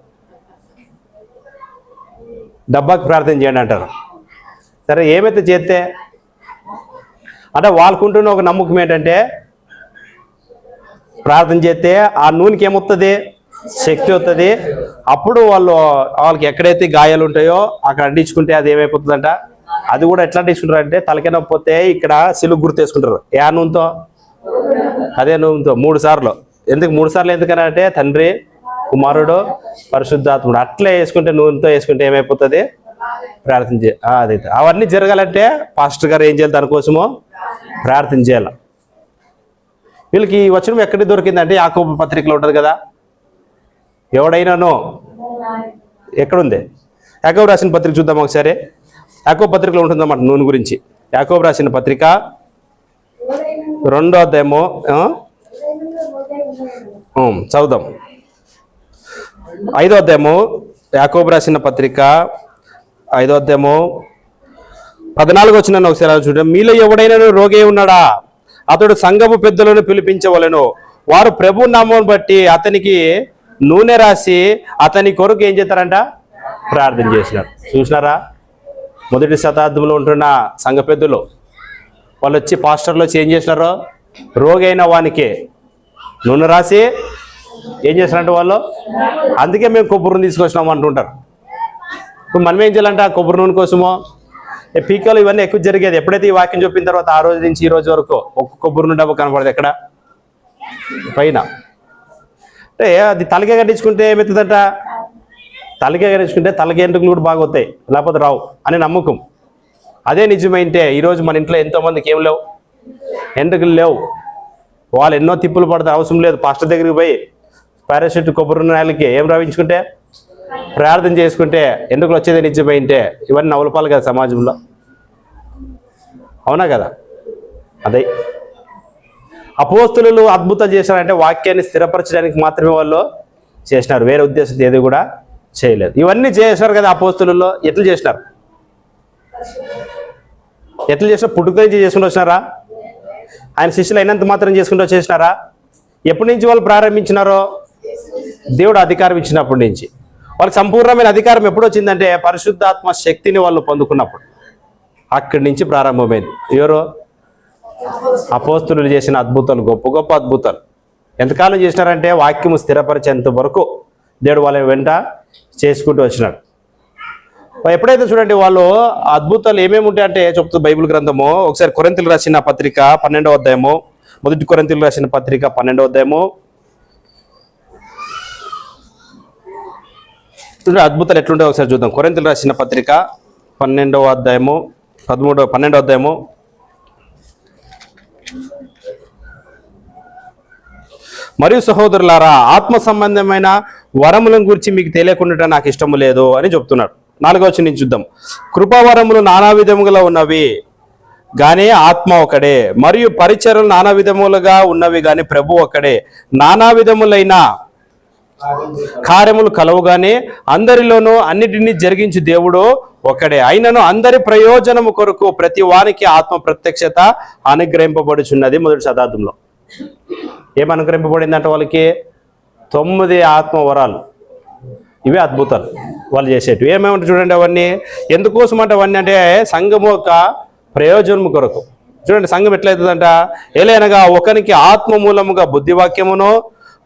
డబ్బాకి ప్రార్థన చేయండి అంటారు. సరే, ఏమైతే చేస్తే అంటే వాళ్ళకుంటున్న ఒక నమ్మకం ఏంటంటే ప్రార్థన చేస్తే ఆ నూనెకి ఏమొస్తుంది? శక్తి వస్తుంది. అప్పుడు వాళ్ళకి ఎక్కడైతే గాయాలు ఉంటాయో అక్కడ అంటించుకుంటే అది ఏమైపోతుందంట. అది కూడా ఎట్లా అంటించుకుంటారు అంటే తలకే నొప్పి పోతే ఇక్కడ సిలుగు గుర్తు వేసుకుంటారు. ఏ నూనెతో? అదే నూనెతో 3 సార్లు. ఎందుకు 3 సార్లు? ఎందుకనంటే తండ్రి, కుమారుడు, పరిశుద్ధాత్ముడు అట్లే వేసుకుంటే, నూనెతో వేసుకుంటే ఏమైపోతుంది? ప్రార్థన అదైతే అవన్నీ జరగాలంటే పాస్టర్ గారు ఏం చేయాలి? దానికోసము ప్రార్థన చేయాలి. వీళ్ళకి ఈ వచనం ఎక్కడి దొరికిందంటే యాకోబు పత్రికలో ఉంటుంది కదా. ఎవడైనానో ఎక్కడుంది? యాకోబు రాసిన పత్రిక చూద్దాం ఒకసారి. యాకోబు పత్రికలో ఉంటుందన్నమాట నూనె గురించి. యాకోబు రాసిన పత్రిక 2వ అధ్యాయము చదువుదాం. 5వ అధ్యాయము యాకోబు రాసిన పత్రిక 5వ అధ్యాయము 14 వచనాన్ని ఒకసారి చూడండి. మీలో ఎవడైనా రోగి ఉన్నాడా? అతడు సంఘపు పెద్దలను పిలిపించవలెను. వారు ప్రభు నామం బట్టి అతనికి నూనె రాసి అతని కొరకు ఏం చేస్తారంట? ప్రార్థన చేసినారు. చూసినారా? 1వ శతాబ్దంలో ఉంటున్న సంఘ పెద్దలు వాళ్ళు వచ్చి పాస్టర్లు వచ్చి ఏం చేసినారో రోగి అయిన వానికి నూనె రాసి ఏం చేసినారంటే వాళ్ళు. అందుకే మేము కొబ్బరి నూనె తీసుకొచ్చినాము అంటుంటారు. ఇప్పుడు మనం ఏం చేయాలంట? కొబ్బరి నూనె కోసమో పీకాలు ఇవన్నీ ఎక్కువ జరిగేది. ఎప్పుడైతే ఈ వాక్యం చెప్పిన తర్వాత ఆ రోజు నుంచి ఈ రోజు వరకు ఒక్క కొబ్బరి నూనె డబ్బు కనపడదు ఎక్కడ పైన. అంటే అది తలకే కట్టించుకుంటే ఏమవుతుందంట? తలకే కట్టించుకుంటే తలకి ఎంట్రుకలు కూడా బాగా వస్తాయి, లేకపోతే రావు అని నమ్మకం. అదే నిజమైంటే ఈరోజు మన ఇంట్లో ఎంతోమందికి ఏం లేవు, ఎంట్రుకలు లేవు. వాళ్ళు ఎన్నో తిప్పులు పడతారు, అవసరం లేదు. పాస్టర్ దగ్గరికి పోయి పారాషూట్ కొబ్బరి నెలకి ఏం రావించుకుంటే, ప్రార్థన చేసుకుంటే ఎంట్రుకలు వచ్చేది నిజమైంటే ఇవన్నీ నవలపాలు కదా సమాజంలో, అవునా కదా? అదే అపోస్తులు అద్భుతాలు చేశారంటే వాక్యాన్ని స్థిరపరచడానికి మాత్రమే వాళ్ళు చేసినారు, వేరే ఉద్దేశం ఏది కూడా చేయలేదు. ఇవన్నీ చేశారు కదా అపోస్తులలో. ఎట్లా చేసినారు? ఎట్లా చేసినా పుట్టుక నుంచి చేసుకుంటూ వచ్చినారా? ఆయన శిష్యులు అయినంత మాత్రం చేసుకుంటూ వచ్చేసినారా? ఎప్పటి నుంచి వాళ్ళు ప్రారంభించినారో? దేవుడు అధికారం ఇచ్చినప్పటి నుంచి. వాళ్ళకి సంపూర్ణమైన అధికారం ఎప్పుడు వచ్చిందంటే పరిశుద్ధాత్మ శక్తిని వాళ్ళు పొందుకున్నప్పుడు. అక్కడి నుంచి ప్రారంభమైంది. ఎవరో అపోస్తులు చేసిన అద్భుతాలు, గొప్ప గొప్ప అద్భుతాలు. ఎంతకాలం చేసినారంటే వాక్యము స్థిరపరిచేంత వరకు దేవుడు వాళ్ళ వెంట చేసుకుంటూ వచ్చినాడు. ఎప్పుడైతే చూడండి వాళ్ళు అద్భుతాలు ఏమేమి ఉంటాయంటే చెప్తుంది బైబిల్ గ్రంథము. ఒకసారి కొరింథీయులకు రాసిన పత్రిక 12వ అధ్యాయము, మొదటి కొరింథీయులకు రాసిన పత్రిక 12వ అధ్యాయము. అద్భుతాలు ఎట్లుంటాయో ఒకసారి చూద్దాం. కొరింథీయులకు రాసిన పత్రిక 12వ అధ్యాయము 12వ అధ్యాయము. మరియు సహోదరులారా, ఆత్మ సంబంధమైన వరములను గురించి మీకు తెలియకుండా నాకు ఇష్టము లేదు అని చెప్తున్నాడు. 4వ వచనం నుంచి చూద్దాం. కృపావరములు నానా విధములుగా ఉన్నవి గానీ ఆత్మ ఒకడే, మరియు పరిచర్యలు నానా విధములుగా ఉన్నవి గాని ప్రభు ఒకడే. నానా విధములైన కార్యములు కలవుగానే అందరిలోనూ అన్నిటినీ జరిగించి దేవుడు ఒకడే. అయినను అందరి ప్రయోజనము కొరకు ప్రతి వానికి ఆత్మ ప్రత్యక్షత అనుగ్రహింపబడుచున్నది. మొదటి శతాబ్దంలో ఏం అనుగ్రహింపబడిందంటే వాళ్ళకి 9 ఆత్మ వరాలు. ఇవే అద్భుతాలు వాళ్ళు చేసేటివి. ఏమేమంటే చూడండి అవన్నీ ఎందుకోసం అంటే అవన్నీ అంటే సంఘము యొక్క ప్రయోజనము కొరకు. చూడండి సంఘం ఎట్లయితుందంట, ఏలైనగా ఒకరికి ఆత్మ మూలముగా బుద్ధివాక్యమును,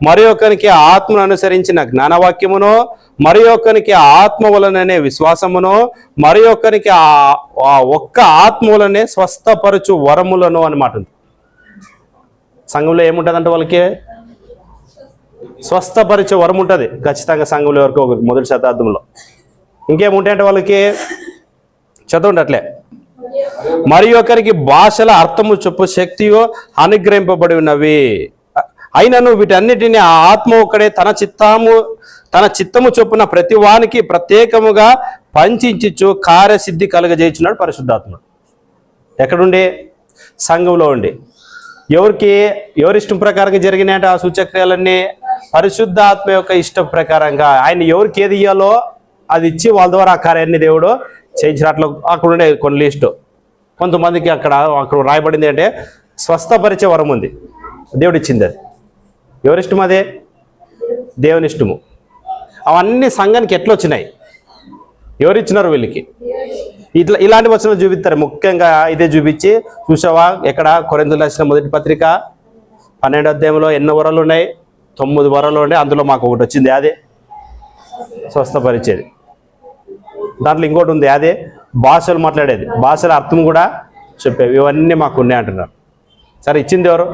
మరి ఒకరికి ఆత్మను అనుసరించిన జ్ఞానవాక్యమును, మరి ఒకరికి ఆత్మ వలననే విశ్వాసమును, మరి ఒకరికి ఒక్క ఆత్మ వలనే స్వస్థపరచు వరములను అన్నమాట. సంఘంలో ఏముంటుందంటే వాళ్ళకి స్వస్థపరిచే వరం ఉంటుంది ఖచ్చితంగా సంఘంలో వరకు మొదటి శతాబ్దంలో. ఇంకేముంటాయంటే వాళ్ళకి చదవండి అట్లే. మరి ఒకరికి భాషల అర్థము చొప్పు శక్తియో అనుగ్రహింపబడి ఉన్నవి. అయినను వీటన్నిటిని ఆ ఆత్మ ఒక్కడే తన చిత్తము చొప్పున ప్రతి వానికి ప్రత్యేకముగా పంచిచ్చు కార్యసిద్ధి కలుగజేయుచున్నాడు పరిశుద్ధాత్మ. ఎక్కడుండి? సంఘంలో ఉండి. ఎవరి ఇష్టం ప్రకారంగా జరిగినాయంటే ఆ సూచక్రియలన్నీ పరిశుద్ధాత్మ యొక్క ఇష్టం ప్రకారంగా ఆయన ఎవరికి ఏది ఇయ్యాలో అది ఇచ్చి వాళ్ళ ద్వారా ఆ కార్యాన్ని దేవుడు చేయించినట్లు. అక్కడ ఉండే కొన్ని లిస్టు. కొంతమందికి అక్కడ రాయబడింది అంటే స్వస్థపరిచే వరం ఉంది, దేవుడు ఇచ్చింది. అది ఎవరిష్టం? అదే దేవుని ఇష్టము. అవన్నీ సంఘానికి ఎట్లా వచ్చినాయి? ఎవరు ఇచ్చినారు వీళ్ళకి? ఇలాంటి వచనాలు చూపిస్తారు. ముఖ్యంగా ఇదే చూపించి చూసావా ఎక్కడ కొరింథీయులకు రాసిన మొదటి పత్రిక 12వ అధ్యాయంలో ఎన్నో వరాలు ఉన్నాయి? 9 వరాలు ఉన్నాయి. అందులో మాకు ఒకటి వచ్చింది, అదే స్వస్థపరిచేది. దాంట్లో ఇంకోటి ఉంది, అదే భాషలు మాట్లాడేది, భాషల అర్థం కూడా చెప్పేవి. ఇవన్నీ మాకు ఉన్నాయి అంటున్నారు. సరే, ఇచ్చింది ఎవరు?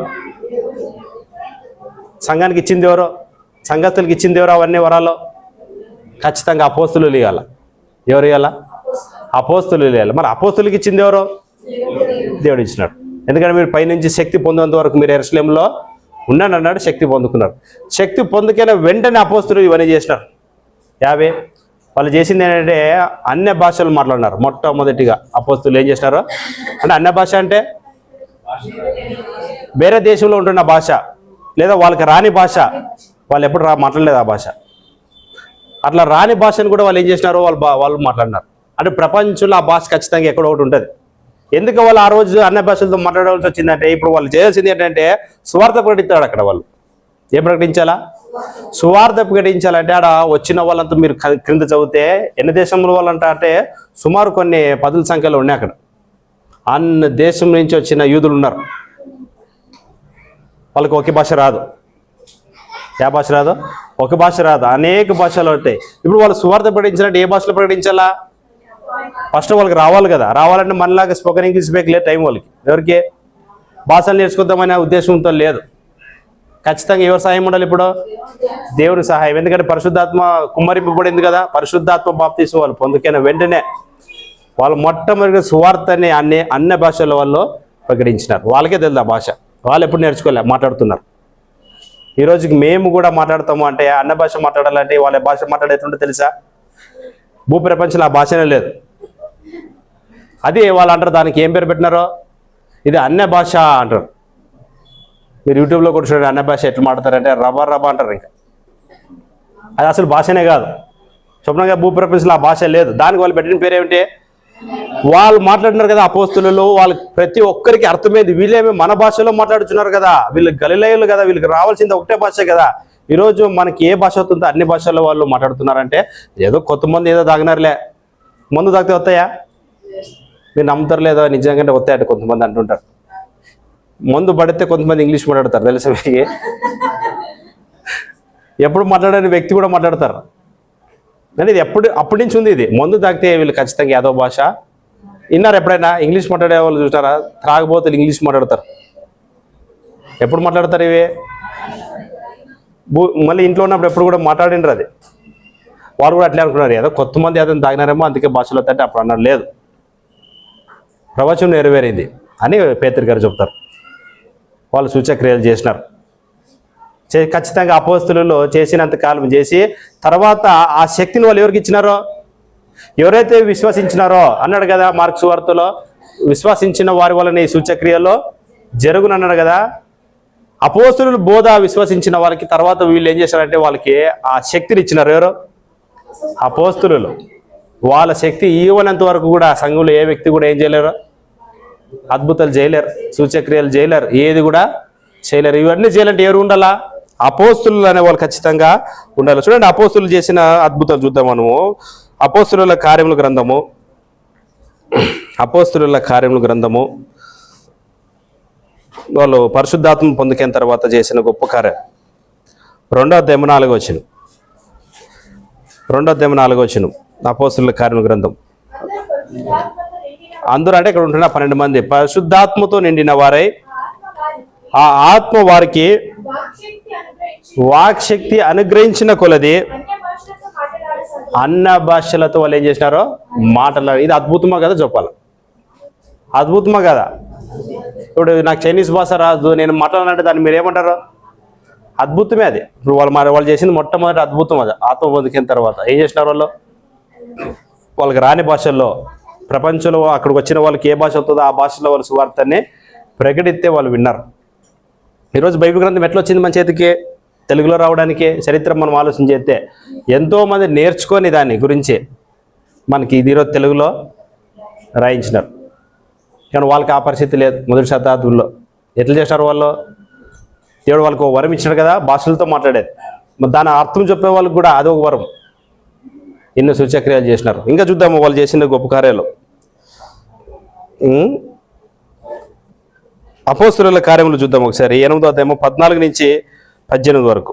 సంఘానికి ఇచ్చింది ఎవరు? సంఘస్థులకి ఇచ్చింది ఎవరు? అవన్నీ వరాలు ఖచ్చితంగా అపోస్తులు ఇవ్వాలి. ఎవరు ఇవ్వాలా? అపోస్తులు ఇవ్వాలి. మరి అపోస్తులకి ఇచ్చింది ఎవరు? దేవుడు ఇచ్చినాడు. ఎందుకంటే మీరు పైనుంచి శక్తి పొందేంత వరకు మీరు యెరూషలేములో ఉన్నాను అన్నాడు, శక్తి పొందుకున్నారు. శక్తి పొందుకైనా వెంటనే అపోస్తులు ఇవన్నీ చేసినారు. 50 వాళ్ళు చేసింది ఏంటంటే అన్య భాషలు మాట్లాడినారు. మొట్టమొదటిగా అపోస్తులు ఏం చేసినారు అంటే, అన్య భాష అంటే వేరే దేశంలో ఉంటున్న భాష, లేదా వాళ్ళకి రాని భాష, వాళ్ళు ఎప్పుడు మాట్లాడలేదు ఆ భాష. అట్లా రాని భాషను కూడా వాళ్ళు ఏం చేసినారు, వాళ్ళు మాట్లాడినారు. అంటే ప్రపంచంలో ఆ భాష ఖచ్చితంగా ఎక్కడో ఒకటి ఉంటుంది. ఎందుకు వాళ్ళు ఆ రోజు అన్య భాషలతో మాట్లాడవలసి వచ్చిందంటే, ఇప్పుడు వాళ్ళు చేయాల్సింది ఏంటంటే సువార్త ప్రకటిస్తాడు. అక్కడ వాళ్ళు ఏం ప్రకటించాలా? సువార్త ప్రకటించాలంటే ఆడ వచ్చిన వాళ్ళంతా మీరు క్రింద చదివితే ఎన్ని దేశంలో వాళ్ళంట అంటే సుమారు కొన్ని 10ల సంఖ్యలో ఉన్నాయి. అక్కడ అన్ని దేశం నుంచి వచ్చిన యూదులు ఉన్నారు. వాళ్ళకి ఒకే భాష రాదు. ఏ భాష రాదు? ఒక భాష రాదు, అనేక భాషలు ఉంటాయి. ఇప్పుడు వాళ్ళు సువార్త ప్రకటించాలంటే ఏ భాషలో ప్రకటించాలా? ఫస్ట్ వాళ్ళకి రావాలి కదా. రావాలంటే మనలాగా స్పోకెన్ ఇంగ్లీష్ స్పీక్ లేదు టైం వాళ్ళకి. ఎవరికి భాషలు నేర్చుకుందామనే ఉద్దేశంతో లేదు. ఖచ్చితంగా ఎవరు సహాయం ఉండాలి? ఇప్పుడు దేవుని సహాయం. ఎందుకంటే పరిశుద్ధాత్మ కుమ్మరింపబడింది కదా. పరిశుద్ధాత్మ బాప్తీసం వాళ్ళు పొందుకైన వెంటనే వాళ్ళు మొట్టమొదటి సువార్తని అన్ని భాషల వాళ్ళు ప్రకటించినారు. వాళ్ళకే తెలుసు ఆ భాష, వాళ్ళు ఎప్పుడు నేర్చుకోలే, మాట్లాడుతున్నారు. ఈ రోజుకి మేము కూడా మాట్లాడతాము అంటే, అన్న భాష మాట్లాడాలంటే వాళ్ళ భాష మాట్లాడేటుంటే తెలుసా? భూప్రపంచంలో ఆ భాషనే లేదు. అది వాళ్ళు అంటారు, దానికి ఏం పేరు పెట్టినారో, ఇది అన్య భాష అంటారు. మీరు యూట్యూబ్లో కూడా చూడండి, అన్య భాష ఎట్లా మాట్లాడతారంటే రబా రబా అంటారు. ఇంకా అది అసలు భాషనే కాదు. స్వప్నంగా భూప్రపంచంలో ఆ భాష లేదు. దానికి వాళ్ళు పెట్టిన పేరు ఏమిటి? వాళ్ళు మాట్లాడినారు కదా అపోస్తులు, వాళ్ళకి ప్రతి ఒక్కరికి అర్థమైంది. వీళ్ళేమి మన భాషలో మాట్లాడుతున్నారు కదా, వీళ్ళు గలిలయులు కదా, వీళ్ళకి రావాల్సింది ఒకటే భాష కదా. ఈరోజు మనకి ఏ భాష అవుతుందో అన్ని భాషల్లో వాళ్ళు మాట్లాడుతున్నారంటే, ఏదో కొంతమంది ఏదో తాగినారులే, మందు తాగితే వస్తాయా? మీరు నమ్ముతారు లేదో, నిజంగానే వస్తాయంటే కొంతమంది అంటుంటారు. మందు పడితే కొంతమంది ఇంగ్లీష్ మాట్లాడతారు, తెలుసా మీకు? ఎప్పుడు మాట్లాడని వ్యక్తి కూడా మాట్లాడతారు. కానీ ఇది అప్పటి నుంచి ఉంది. ఇది మందు తాగితే వీళ్ళు ఖచ్చితంగా ఏదో భాష విన్నారు. ఎప్పుడైనా ఇంగ్లీష్ మాట్లాడే వాళ్ళు చూసారా? త్రాగబోతులు ఇంగ్లీష్ మాట్లాడతారు. ఎప్పుడు మాట్లాడతారు ఇవి? మళ్ళీ ఇంట్లో ఉన్నప్పుడు ఎప్పుడు కూడా మాట్లాడిండ్రు. అది వాళ్ళు కూడా అట్లే అనుకున్నారు, ఏదో కొంతమంది ఏదైనా తాగినారేమో అందుకే భాషలో అంటే అప్పుడు అన్నారు. లేదు, ప్రవచనం నెరవేరింది అని పేతురు గారు చెప్తారు. వాళ్ళు సూచక్రియలు చేసినారు. ఖచ్చితంగా అపోస్తులు చేసినంత కాలం చేసి తర్వాత ఆ శక్తిని వాళ్ళు ఎవరికి ఇచ్చినారో, ఎవరైతే విశ్వసించినారో అన్నాడు కదా మార్క్స్ వార్తలో, విశ్వసించిన వారి వలన ఈ సూచక్రియలో జరుగునన్నాడు కదా. అపోస్తులు బోధ విశ్వసించిన వాళ్ళకి తర్వాత వీళ్ళు ఏం చేశారంటే వాళ్ళకి ఆ శక్తిని ఇచ్చినారు. ఎవరు? అపోస్తులు. వాళ్ళ శక్తి ఇవ్వనంత వరకు కూడా సంఘంలో ఏ వ్యక్తి కూడా ఏం చేయలేరు, అద్భుతాలు చేయలేరు, సూచక్రియలు చేయలేరు, ఏది కూడా చేయలేరు. ఇవన్నీ చేయాలంటే ఎవరు ఉండాలా? అపోస్తులు అనే వాళ్ళు ఖచ్చితంగా ఉండాలి. చూడండి, అపోస్తులు చేసిన అద్భుతాలు చూద్దాం మనము. అపోస్తుల కార్యముల గ్రంథము, అపోస్తుల కార్యముల గ్రంథము, వాళ్ళు పరిశుద్ధాత్మ పొందుకిన తర్వాత చేసిన గొప్ప కార్యం. 2వ అధ్యాయం 4వ వచనం, 2వ అధ్యాయం 4వ వచనం, అపోస్తుల కార్యముల గ్రంథం. అందరూ అంటే ఇక్కడ ఉంటున్న 12 మంది పరిశుద్ధాత్మతో నిండిన వారై ఆ ఆత్మ వారికి వాక్శక్తి అనుగ్రహించిన కొలది అన్న భాషలతో వాళ్ళు ఏం చేసినారో మాట్లాడారు. ఇది అద్భుతమా కదా? చెప్పాలి, అద్భుతమా కదా? ఇప్పుడు నాకు చైనీస్ భాష రాదు, నేను మాట్లాడాలంటే దాన్ని మీరు ఏమంటారు? అద్భుతమే అది. ఇప్పుడు వాళ్ళు చేసింది మొట్టమొదటి అద్భుతం అది. ఆత్మ పొందికిన తర్వాత ఏం చేసినారు వాళ్ళు? వాళ్ళకి రాని భాషల్లో, ప్రపంచంలో అక్కడికి వచ్చిన వాళ్ళకి ఏ భాష అవుతుందో ఆ భాషలో వాళ్ళు సువార్తని ప్రకటిస్తే వాళ్ళు విన్నారు. ఈరోజు బైబిల్ గ్రంథం ఎట్లా వచ్చింది మన చేతికి? తెలుగులో రావడానికి చరిత్ర మనం ఆలోచన చేస్తే ఎంతోమంది నేర్చుకొని దాని గురించి మనకి ఇది ఈరోజు తెలుగులో రాయించినారు. కానీ వాళ్ళకి ఆ పరిస్థితి లేదు. మొదటి శతాబ్దంలో ఎట్లా చేశారు వాళ్ళు? దేవుడు వాళ్ళకు ఒక వరం ఇచ్చినాడు కదా, భాషలతో మాట్లాడేది. మరి దాని అర్థం చెప్పే వాళ్ళకి కూడా అదొక వరం. ఎన్నో సూచక్రియలు చేసినారు. ఇంకా చూద్దాము వాళ్ళు చేసిన గొప్ప కార్యాలు. అపోస్తుల కార్యములు చూద్దాం ఒకసారి. 8వ అధ్యాయం 14 నుంచి 18 వరకు.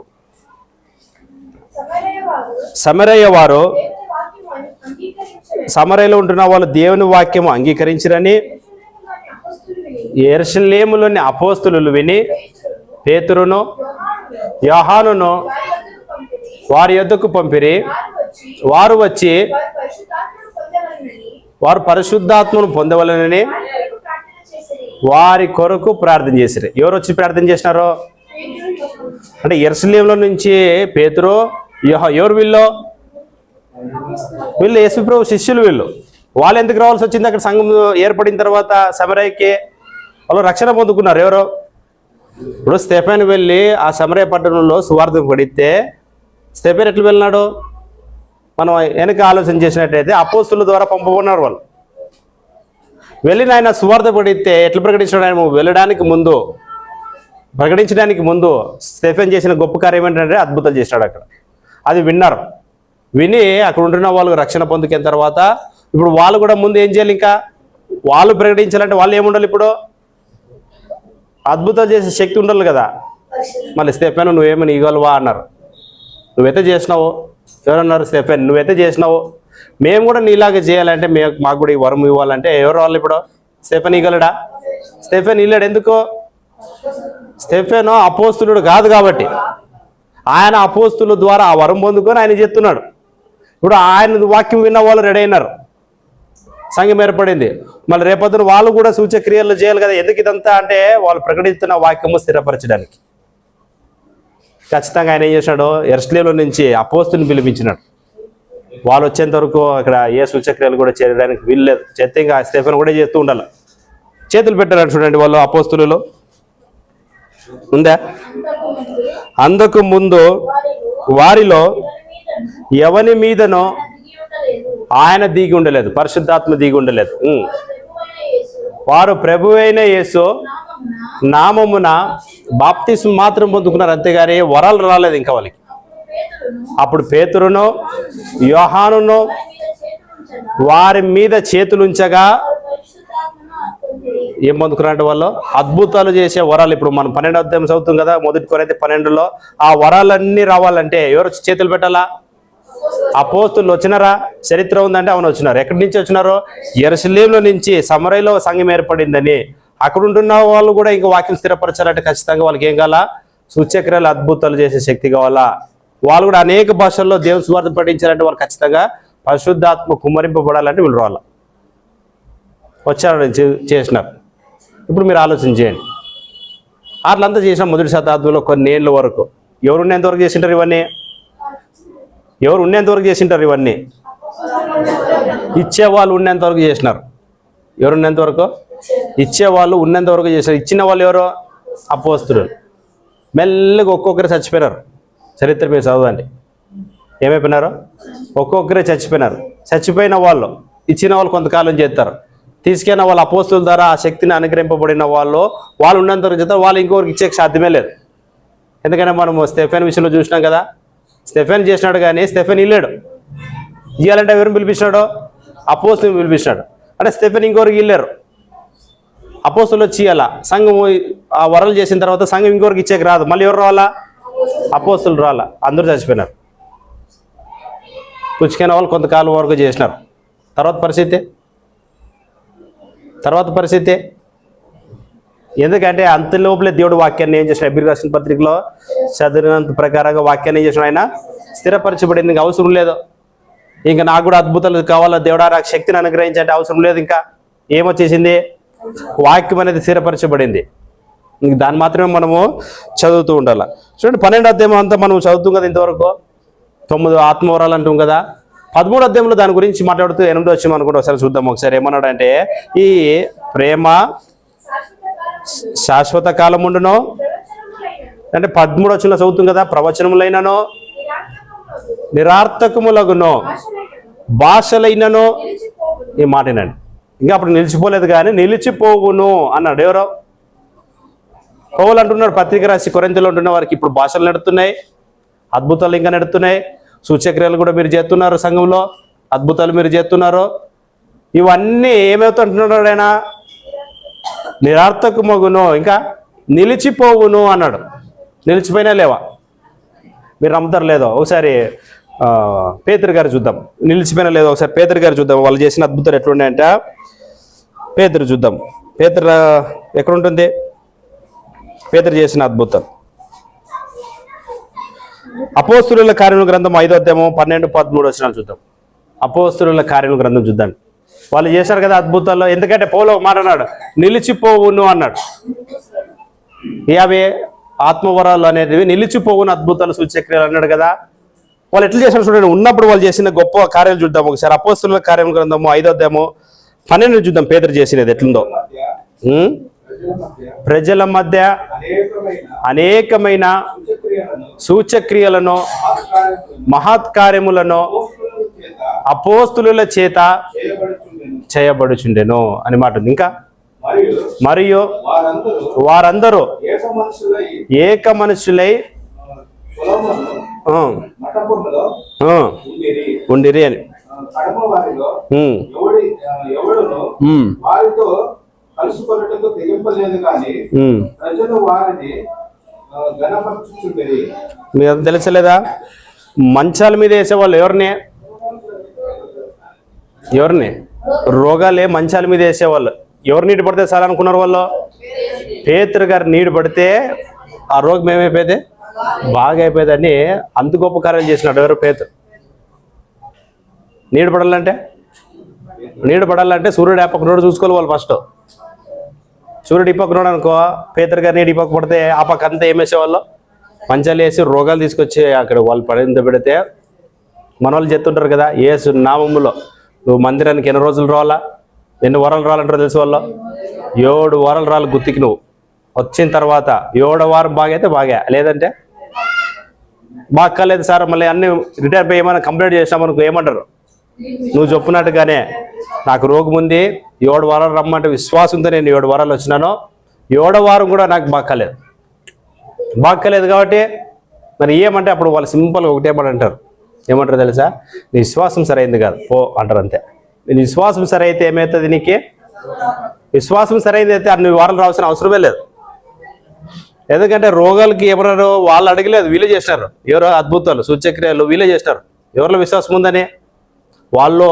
సమరయ్య వారు, సమరయ్యలో ఉంటున్న వాళ్ళు దేవుని వాక్యము అంగీకరించిరని యెరూషలేములోని అపోస్తులు విని పేతురును యోహానును వారి యొద్దకు పంపిరి. వారు వచ్చి వారు పరిశుద్ధాత్మను పొందవలనని వారి కొరకు ప్రార్థన చేశారు. ఎవరు వచ్చి ప్రార్థన చేసినారో అంటే యెరూషలేములో నుంచి పేతురు, ఎవరు వీళ్ళు యేసుప్రభు శిష్యులు. వాళ్ళు ఎందుకు రావాల్సి వచ్చింది? అక్కడ సంఘం ఏర్పడిన తర్వాత సమరయ్యకి వాళ్ళు రక్షణ పొందుకున్నారు. ఎవరు? ఇప్పుడు స్టెఫెన్ వెళ్ళి ఆ సమరయ్య పట్టణంలో సువార్త పడితే స్టెఫెన్ ఎట్లా వెళ్ళినాడు? మనం వెనక ఆలోచన చేసినట్టయితే అపోస్తుల ద్వారా పంపబడినారు. వాళ్ళు వెళ్ళిన ఆయన సువార్త పడితే ఎట్లా ప్రకటించాడు? ఆయన ప్రకటించడానికి ముందు స్టెఫెన్ చేసిన గొప్ప కార్యం ఏంటంటే అద్భుతాలు చేసినాడు అక్కడ. అది విన్నారు. విని అక్కడ ఉంటున్న వాళ్ళు రక్షణ పొందుకిన తర్వాత ఇప్పుడు వాళ్ళు కూడా ముందు ఏం చేయాలి? ఇంకా వాళ్ళు ప్రకటించాలంటే వాళ్ళు ఏముండాలి? ఇప్పుడు అద్భుతాలు చేసే శక్తి ఉండాలి కదా. మళ్ళీ స్టెఫెన్ నువ్వేమని ఇవ్వగలవా అన్నారు. నువ్వైతే చేసినావు. ఎవరన్నారు? స్టెఫెన్ నువ్వైతే చేసినావు, మేము కూడా నీలాగా చేయాలంటే మాకు కూడా ఈ వరం ఇవ్వాలంటే ఎవరు వాళ్ళు? ఇప్పుడు స్టెఫెన్ ఇవ్వగలడా? స్టెఫెన్ ఇల్లాడు. ఎందుకు? స్టెఫెన్ అపోస్తులుడు కాదు కాబట్టి. ఆయన అపోస్తుల ద్వారా ఆ వరం పొందుకొని ఆయన చెప్తున్నాడు. ఇప్పుడు ఆయన వాక్యం విన్న వాళ్ళు రెడీ అయినారు. సంఘం ఏర్పడింది. మళ్ళీ రేపొద్దున వాళ్ళు కూడా సూచక్రియలు చేయాలి కదా. ఎందుకు ఇదంతా అంటే వాళ్ళు ప్రకటిస్తున్న వాక్యము స్థిరపరచడానికి. ఖచ్చితంగా ఆయన ఏం చేసినాడు, యెరూషలేములో నుంచి అపోస్తుల్ని పిలిపించినాడు. వాళ్ళు వచ్చేంత వరకు అక్కడ ఏ సూచక్రియలు కూడా చేయడానికి వీల్లేదు. చేస్తే ఇంకా స్టెఫెన్ కూడా చేస్తూ ఉండాలి. చేతులు పెట్టారు చూడండి వాళ్ళు అపోస్తులలో ఉందా. అందుకు ముందు వారిలో ఎవని మీదనో ఆయన దిగి ఉండలేదు, పరిశుద్ధాత్మ దిగి ఉండలేదు. వారు ప్రభువైన యేసు నామమున బాప్తిస్మ మాత్రం పొందుకున్నారు, అంతేగాని వరాలు రాలేదు ఇంకా వాళ్ళకి. అప్పుడు పేతురును యోహానును వారి మీద చేతులుంచగా ఏం పొందుకున్నారంటే వాళ్ళు అద్భుతాలు చేసే వరాలు. ఇప్పుడు మనం 12వ అధ్యాయం చదువుతాం కదా, మొదటి కొరింథీ 12లో. ఆ వరాలన్నీ రావాలంటే ఎవరు చేతులు పెట్టాలా? అపోస్తులు వచ్చినారా? చరిత్ర ఉందంటే అవును వచ్చినారు. ఎక్కడి నుంచి వచ్చినారో? యెరూషలేములో నుంచి. సమరయలో సంఘం ఏర్పడిందని అక్కడ ఉంటున్న వాళ్ళు కూడా ఇంకా వాక్యం స్థిరపరచాలంటే ఖచ్చితంగా వాళ్ళకి ఏం కావాలా? సూచక్రియలు అద్భుతాలు చేసే శక్తి కావాలా. వాళ్ళు కూడా అనేక భాషల్లో దేవుని సువార్త ప్రకటించాలంటే వాళ్ళు ఖచ్చితంగా పరిశుద్ధాత్మ కుమ్మరింపబడాలంటే వీళ్ళు రావాలి. వచ్చారు, చేసినారు. ఇప్పుడు మీరు ఆలోచన చేయండి. అట్లంతా చేసిన మొదటి శతాబ్దంలో కొన్ని ఏళ్ళ వరకు ఎవరు ఉన్నంతవరకు చేసింటారు ఇవన్నీ? ఎవరు ఉన్నంతవరకు చేసింటారు ఇవన్నీ? ఇచ్చేవాళ్ళు ఉన్నంతవరకు చేసినారు. ఎవరు ఉన్నంతవరకు? ఇచ్చేవాళ్ళు ఉన్నంతవరకు చేసినారు. ఇచ్చిన వాళ్ళు ఎవరు? అపోస్తులు. మెల్లగా ఒక్కొక్కరు చచ్చిపోయినారు. చరిత్ర మీరు చదవండి ఏమైపోయినారో. ఒక్కొక్కరే చచ్చిపోయినారు. చచ్చిపోయిన వాళ్ళు ఇచ్చిన వాళ్ళు కొంతకాలం చేస్తారు. తీసుకెళ్ళిన వాళ్ళ అపోస్తుల ద్వారా ఆ శక్తిని అనుగ్రహింపబడిన వాళ్ళు ఉన్నంతవరకు చేస్తారు. వాళ్ళు ఇంకొకరికి ఇచ్చే సాధ్యమే లేదు. ఎందుకంటే మనము స్టెఫెన్ విషయంలో చూసినాం కదా. స్టెఫెన్ చేసినాడు కానీ స్టెఫెన్ ఇల్లాడు. ఇవ్వాలంటే ఎవరిని పిలిపించినాడు? అపోస్తుల్ని పిలిపించినాడు. అంటే స్టెఫెన్ ఇంకొకరికి ఇల్లారు. అపోస్తులు వచ్చి ఇవ్వాల. సంఘం ఆ వరలు చేసిన తర్వాత సంఘం ఇంకొకరికి ఇచ్చేకి రాదు. మళ్ళీ ఎవరు రావాలా? అపోస్తులు రావాలా. అందరూ చచ్చిపోయినారు. పుచ్చుకైన వాళ్ళు కొంతకాలం వరకు చేసినారు. తర్వాత పరిస్థితి ఎందుకంటే అంత లోపలే దేవుడు వాక్యాన్ని ఏం చేసిన? ఎబ్రీ రాసిన పత్రికలో చదివినంత ప్రకారంగా వాక్యాన్ని ఏం చేసిన? ఆయన స్థిరపరచబడింది. ఇంకా అవసరం లేదు. ఇంకా నాకు కూడా అద్భుతాలు కావాలా, దేవుడా నాకు శక్తిని అనుగ్రహించంటే అవసరం లేదు. ఇంకా ఏమొచ్చేసింది? వాక్యం అనేది స్థిరపరచబడింది. ఇంక దాన్ని మాత్రమే మనము చదువుతూ ఉండాలి. చూడండి 12వ అధ్యాయం అంతా మనం చదువుతాం కదా ఇంతవరకు. 9 ఆత్మవరాలు అంటాం కదా. 13వ అధ్యాయంలో దాని గురించి మాట్లాడుతూ 8వ వచ్చాం అనుకుంటే ఒకసారి చూద్దాం. ఒకసారి ఏమన్నాడంటే, ఈ ప్రేమ శాశ్వత కాలం ఉండును అంటే 13వ వచనంలో చదువుతాం కదా. ప్రవచనములైనను నిరార్థకములగును భాషలైనను. ఈ మాటనండి. ఇంకా అప్పుడు నిలిచిపోలేదు కానీ నిలిచిపోవును అన్నాడు. ఎవరో పౌలు అంటున్నాడు పత్రిక రాసి కొరింథీలో ఉంటున్న వారికి ఇప్పుడు భాషలు నడుస్తున్నాయి, అద్భుతాలు ఇంకా నడుస్తున్నాయి, సూచక్రియలు కూడా మీరు చేస్తున్నారు, సంఘంలో అద్భుతాలు మీరు చేస్తున్నారు. ఇవన్నీ ఏమవుతుంటున్నాడు ఆయన? నిరార్థకమగును ఇంకా నిలిచిపోవును అన్నాడు. నిలిచిపోయినా లేవా? మీరు నమ్ముతారు లేదో ఒకసారి పేతురు గారు చూద్దాం. నిలిచిపోయినా లేదో ఒకసారి పేతురు గారు చూద్దాం. వాళ్ళు చేసిన అద్భుతాలు ఎట్లున్నాయంటే పేతురు చూద్దాం. పేతురు ఎక్కడుంటుంది? పేతురు చేసిన అద్భుతాలు అపోస్తుల కార్యముల గ్రంథం 5వ అధ్యాయం 12-13 వచనాలు చూద్దాం. అపోస్తుల కార్యముల గ్రంథం చూద్దాం. వాళ్ళు చేశారు కదా అద్భుతాల్లో. ఎందుకంటే పౌలు మాట అన్నాడు, నిలిచిపోవును అన్నాడు. అవి ఆత్మవరాలు అనేటివి నిలిచిపోవును అద్భుతాలు సూచక్రియలు అన్నాడు కదా. వాళ్ళు ఎట్లా చేశారు చూడండి. ఉన్నప్పుడు వాళ్ళు చేసిన గొప్ప కార్యాలు చూద్దాం ఒకసారి. అపోస్తుల కార్యం గ్రంథము 5వ అధ్యాయము 12 చూద్దాం. పేతురు చేసినది ఎట్లుందో. ప్రజల మధ్య అనేకమైన సూచక్రియలను మహత్కార్యములను అపోస్తుల చేత చేయబడుచుండెను అని మాట ఉంది. ఇంకా మరియు వారందరూ ఏక మనుషులై ఉండిరి అని. మీకు తెలుసలేదా? మంచాల మీద వేసేవాళ్ళు ఎవరిని రోగాలే మంచాల మీద వేసేవాళ్ళు. ఎవరు నీటి పడితే సార్ అనుకున్నారు వాళ్ళు? పేతురు గారు నీడు పడితే ఆ రోగం ఏమైపోయేది? బాగా అయిపోయేదని అంత గొప్ప కార్యాలు చేసినాడు. ఎవరు? పేతురు. నీడు పడాలంటే నీడ పడాలంటే సూర్యుడు ఆపకున్నాడు చూసుకోవాలి వాళ్ళు ఫస్ట్. సూర్యుడు ఇప్పకున్నాడు అనుకో, పేదరు గారు నీడు ఇప్పక పడితే ఆ పక్క అంతా ఏం వేసేవాళ్ళు, మంచాలు వేసి రోగాలు తీసుకొచ్చి అక్కడ వాళ్ళు పడింత పెడితే మన వాళ్ళు చెప్తుంటారు కదా, యేసు నామములో నువ్వు మందిరానికి ఎన్ని రోజులు రావాలా, ఎన్ని వారాలు రావాలంటారో తెలిసి వాళ్ళు 7 వారాలు రావాలి గుత్తికి. నువ్వు వచ్చిన తర్వాత 7వ వారం బాగైతే బాగా, లేదంటే బాగా కాలేదు సార్ మళ్ళీ అన్ని రిటైర్ పోయి ఏమైనా కంప్లీట్ చేసినామనుకో ఏమంటారు, నువ్వు చెప్పినట్టుగానే నాకు రోగం ఉంది 7 వారాలు రమ్మంటే విశ్వాసంతో నేను 7 వారాలు వచ్చినాను, 7వ వారం కూడా నాకు బాగలేదు కాబట్టి మరి ఏమంటే అప్పుడు వాళ్ళు సింపుల్గా ఒకటేమని అంటారు, ఏమంటారు తెలుసా, నీ విశ్వాసం సరైంది కాదు పో అంటారు అంతే. నీ విశ్వాసం సరైతే ఏమవుతుంది, నీకు విశ్వాసం సరైంది అయితే 6 వారాలు రావాల్సిన అవసరమే లేదు. ఎందుకంటే రోగాలకి ఎవరో వాళ్ళు అడగలేదు, వీళ్ళే చేసినారు. ఎవరో అద్భుతాలు సూచక్రియలు వీళ్ళే చేసినారు. ఎవరిలో విశ్వాసం ఉందని, వాళ్ళు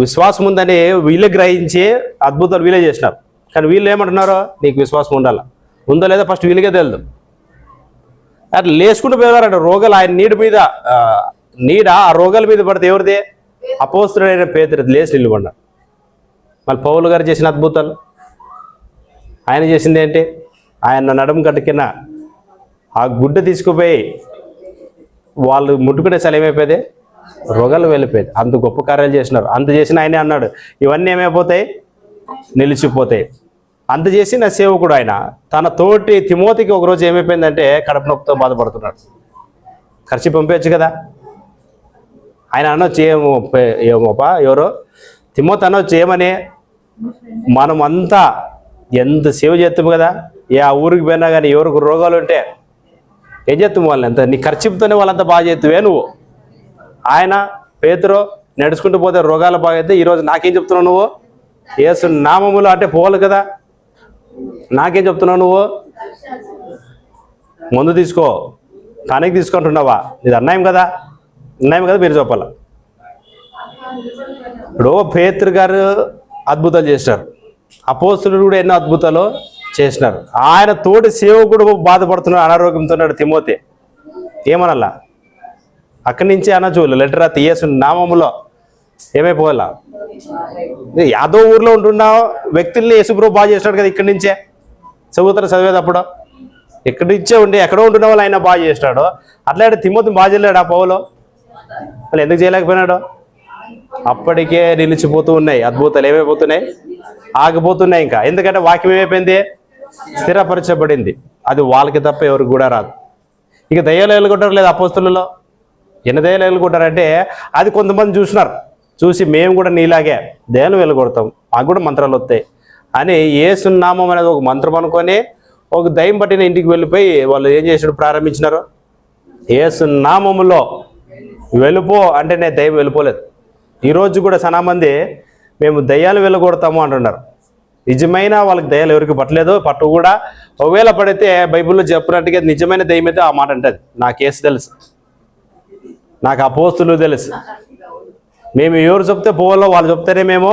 విశ్వాసం ఉందని వీళ్ళే గ్రహించి అద్భుతాలు వీళ్ళే చేసినారు. కానీ వీళ్ళు ఏమంటున్నారు, నీకు విశ్వాసం ఉండాలి, ఉందో లేదో ఫస్ట్ వీళ్ళకే తెలియదు. అట్లా లేచుకుంటూ పోయారంట రోగాలు. ఆయన నీడ ఆ రోగాల మీద పడితే ఎవరిదే, అపోస్తుడైన పేతురు లేచి నిలబడ్డాడు. మళ్ళీ పౌలు గారు చేసిన అద్భుతాలు, ఆయన చేసింది ఏంటి, ఆయన నడుము కట్టుకిన ఆ గుడ్డ తీసుకుపోయి వాళ్ళు ముట్టుకునే సలు ఏమైపోయేది, రోగాలు వెళ్ళిపోయేది. అంత గొప్ప కార్యాలు చేసినారు. అంత చేసిన ఆయనే అన్నాడు, ఇవన్నీ ఏమైపోతాయి, నిలిచిపోతాయి. అంత చేసి నా సేవకుడు ఆయన తన తోటి తిమోతికి ఒకరోజు ఏమైపోయిందంటే కడుపు నొప్పితో బాధపడుతున్నాడు. ఖర్చు పంపించచ్చు కదా, ఆయన అనొచ్చు ఏమోపా ఎవరో తిమోతి అనొచ్చు ఏమని, మనం అంతా ఎంత సేవ చేస్తాము కదా, ఆ ఊరికి పోయినా కానీ ఎవరికి రోగాలు ఉంటే ఏం చేస్తాము వాళ్ళని, ఎంత నీ ఖర్చుతోనే వాళ్ళంతా బాగా చేస్తావే నువ్వు. ఆయన పేతురు నడుచుకుంటూ పోతే రోగాలు బాగైతే ఈరోజు నాకేం చెప్తున్నావు నువ్వు, యేసు నామములో అంటే పోవాలి కదా, నాకేం చెప్తున్నావు నువ్వు, మందు తీసుకో టానిక్ తీసుకుంటున్నావా, ఇది అన్యాయం కదా మీరు చెప్పాల. ఇప్పుడు పేతురు గారు అద్భుతాలు చేసినారు, అపోస్తులు కూడా ఎన్నో అద్భుతాలు చేసినారు. ఆయన తోటి సేవకుడు బాధపడుతున్నాడు, అనారోగ్యంతో ఉన్నాడు తిమోతి. ఏమనల్లా అక్కడి నుంచి అనొచ్చు లెటర్ రాత్రి యేసు నామములో ఏమైపోవాలా. యాదో ఊర్లో ఉంటున్న వ్యక్తుల్ని యేసుప్రభు బాగా చేసినాడు కదా, ఇక్కడి నుంచే చదివేటప్పుడు ఇక్కడి నుంచే ఉండి ఎక్కడో ఉంటున్న వాళ్ళు ఆయన బాగా చేసినాడు. అట్లాంటి తిమోతిని బాగా చేయలేడు ఆ పౌలు, వాళ్ళు ఎందుకు చేయలేకపోయినాడు. అప్పటికే నిలిచిపోతూ ఉన్నాయి అద్భుతాలు, ఏమైపోతున్నాయి, ఆగిపోతున్నాయి. ఇంకా ఎందుకంటే వాక్యం ఏమైపోయింది, స్థిరపరచబడింది. అది వాళ్ళకి తప్ప ఎవరికి కూడా రాదు. ఇక దయ్యాలు వెళ్ళుకుంటారు లేదా అపోస్తులలో, ఎన్ని దయ్యాలు వెళ్ళుకుంటారంటే అది కొంతమంది చూసి మేము కూడా నీలాగే దయ్యాలు వెళ్ళగొడతాం, మాకు కూడా మంత్రాలు వస్తాయి అని యేసు నామం అనేది ఒక మంత్రం అనుకొని ఒక దయ్యం పట్టిన ఇంటికి వెళ్ళిపోయి వాళ్ళు ఏం చేసాడు ప్రారంభించినారు, యేసు నామములో వెళ్ళిపో అంటే నేను దయ్యం వెళ్ళిపోలేదు. ఈరోజు కూడా చాలా మంది మేము దయ్యాలు వెళ్ళగొడతాము అంటున్నారు. నిజమైన వాళ్ళకి దయ్యాలు ఎవరికి పట్టలేదు, పట్టు కూడా ఒకవేళ పడితే బైబిల్లో చెప్పినట్టుగా నిజమైన దయ్యం అయితే ఆ మాట అంటది, నాకు యేసు తెలుసు, నాకు అపోస్తులు తెలుసు, మేము ఎవరు చెప్తే పోవాలో వాళ్ళు చెప్తేనే మేము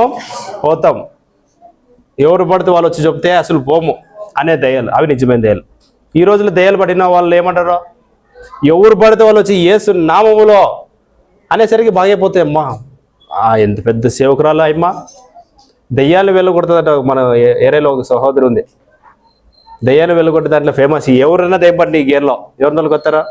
పోతాం, ఎవరు పడితే వాళ్ళు వచ్చి చెప్తే అసలు పోము అనే దయ్యాలు, అవి నిజమైన దయ్యాలు. ఈ రోజుల్లో దయ్యాలు పడిన వాళ్ళు ఏమంటారు, ఎవరు పడితే వాళ్ళు వచ్చి యేసు నామములో అనేసరికి బాగైపోతాయి. అమ్మా ఎంత పెద్ద సేవకురాలు అమ్మా, దయ్యాలు వెళ్ళగొడుతుందట. మన ఏరియాలో ఒక సహోదరు ఉంది, దయ్యాలు వెళ్ళగొట్టే దాంట్లో ఫేమస్. ఎవరైనా దయ్యం పట్టి ఈ గేర్లో ఎవరిని తొలుకొస్తారా,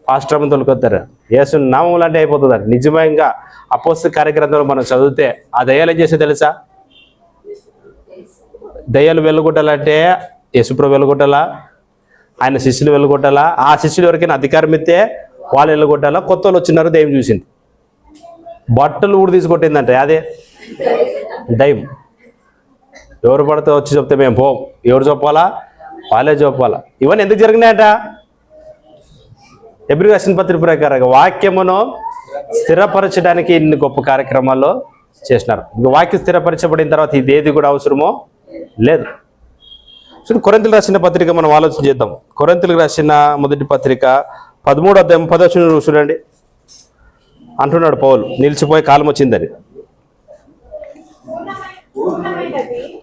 పాస్టర్ని తొలుకొస్తారా, యేసు నామములు అంటే అయిపోతుంది. నిజంగా అపోస్తల కార్యక్రమంలో మనం చదివితే ఆ దయ్యాలు ఏం చేస్తే తెలుసా, దయ్యాలు వెళ్ళగొట్టాలంటే యేసుప్రభు వెళ్ళగొట్టాలా, ఆయన శిష్యులు వెళ్ళగొట్టాలా, ఆ శిష్యులు ఎవరికైనా అధికారం ఇస్తే వాళ్ళు వెళ్ళగొట్టాలా. కొత్త వాళ్ళు వచ్చినారు, దయ్యం చూసింది, బట్టలు ఊడి తీసుకొట్టిందంటే అదే దయ్యం. ఎవరు పడితే వచ్చి చెప్తే మేము పోం, ఎవరు చెప్పాలా, వాళ్ళే చెప్పాలా. ఇవన్నీ ఎందుకు జరిగినాయట, హెబ్రీ రాసిన పత్రిక ప్రకారంగా వాక్యమును స్థిరపరచడానికి ఇన్ని గొప్ప కార్యక్రమాల్లో చేసినారు. ఇంక వాక్యం స్థిరపరచబడిన తర్వాత ఇది ఏది కూడా అవసరమో లేదు. చూడండి, కొరింథీయులకు రాసిన పత్రిక మనం ఆలోచన చేద్దాం. కొరింథీయులకు రాసిన మొదటి పత్రిక 13వ అధ్యాయం 10వ చూడండి. అంటున్నాడు పౌలు, నిలిచిపోయే కాలం వచ్చిందని.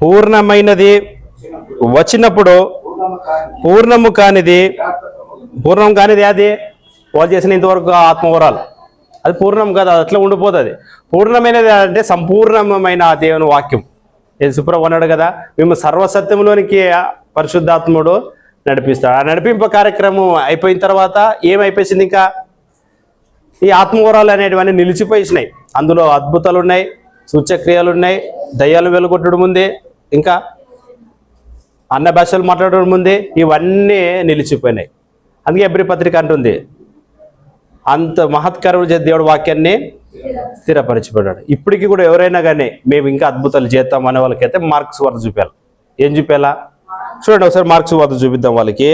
పూర్ణమైనది వచ్చినప్పుడు పూర్ణం కానిది అది వాళ్ళు చేసిన ఇంతవరకు ఆత్మవరాలు అది పూర్ణం కాదు, అది అట్లా ఉండిపోతుంది. పూర్ణమైనది అంటే సంపూర్ణమైన ఆ దేవుని వాక్యం. యేసుప్రభువు అన్నాడు కదా, మేము సర్వసత్యంలోనికి పరిశుద్ధాత్ముడు నడిపిస్తాడు. ఆ నడిపింపు కార్యక్రమం అయిపోయిన తర్వాత ఏమైపోయింది, ఇంకా ఈ ఆత్మవరాలు అనేటివన్నీ నిలిచిపోయినాయి. అందులో అద్భుతాలు ఉన్నాయి, సూచక్రియలు ఉన్నాయి, దయ్యాలు వెలుగొట్టడం ఉంది, ఇంకా అన్న భాషలు మాట్లాడడం ఉంది. ఇవన్నీ నిలిచిపోయినాయి. అందుకే ఎబ్రీ పత్రిక అంటుంది, అంత మహత్కార్యములు చేసి దేవుడు వాక్యాన్ని స్థిరపరిచిపోయాడు. ఇప్పటికీ కూడా ఎవరైనా కానీ మేము ఇంకా అద్భుతాలు చేస్తాం అనే వాళ్ళకైతే మార్క్స్ వార్త చూపాలి. ఏం చూపేలా చూడండి ఒకసారి, మార్క్స్ వార్త చూపిద్దాం వాళ్ళకి.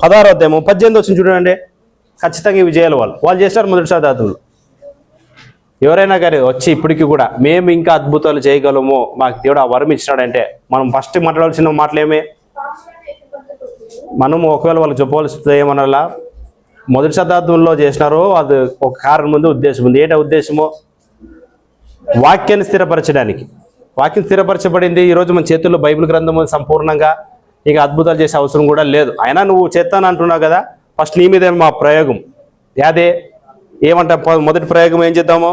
16వ అధ్యాయం 18 వచ్చింది చూడండి. ఖచ్చితంగా ఇవి చేయాలి. వాళ్ళు చేస్తారు మొదటి శతాబ్దంలో. ఎవరైనా కానీ వచ్చి ఇప్పటికీ కూడా మేము ఇంకా అద్భుతాలు చేయగలము, మాకు దేవుడు ఆ వరం ఇచ్చినాడంటే మనం ఫస్ట్ మాట్లాడాల్సిన మాటలు ఏమే? మనము ఒకవేళ వాళ్ళకి చెప్పవలసింది ఏమనాలా, మొదటి శతాబ్దంలో చేసినారో అది ఒక కారణం ఉంది, ఉద్దేశం ఉంది. ఏంటో ఉద్దేశము? వాక్యాన్ని స్థిరపరచడానికి. వాక్యం స్థిరపరచబడింది. ఈరోజు మన చేతుల్లో బైబిల్ గ్రంథము సంపూర్ణంగా, ఇక అద్భుతాలు చేసే అవసరం కూడా లేదు. అయినా నువ్వు చేస్తాను అంటున్నావు కదా, ఫస్ట్ నీ మీద మా ప్రయోగం యాదే ఏమంటా? మొదటి ప్రయోగం ఏం చేద్దాము?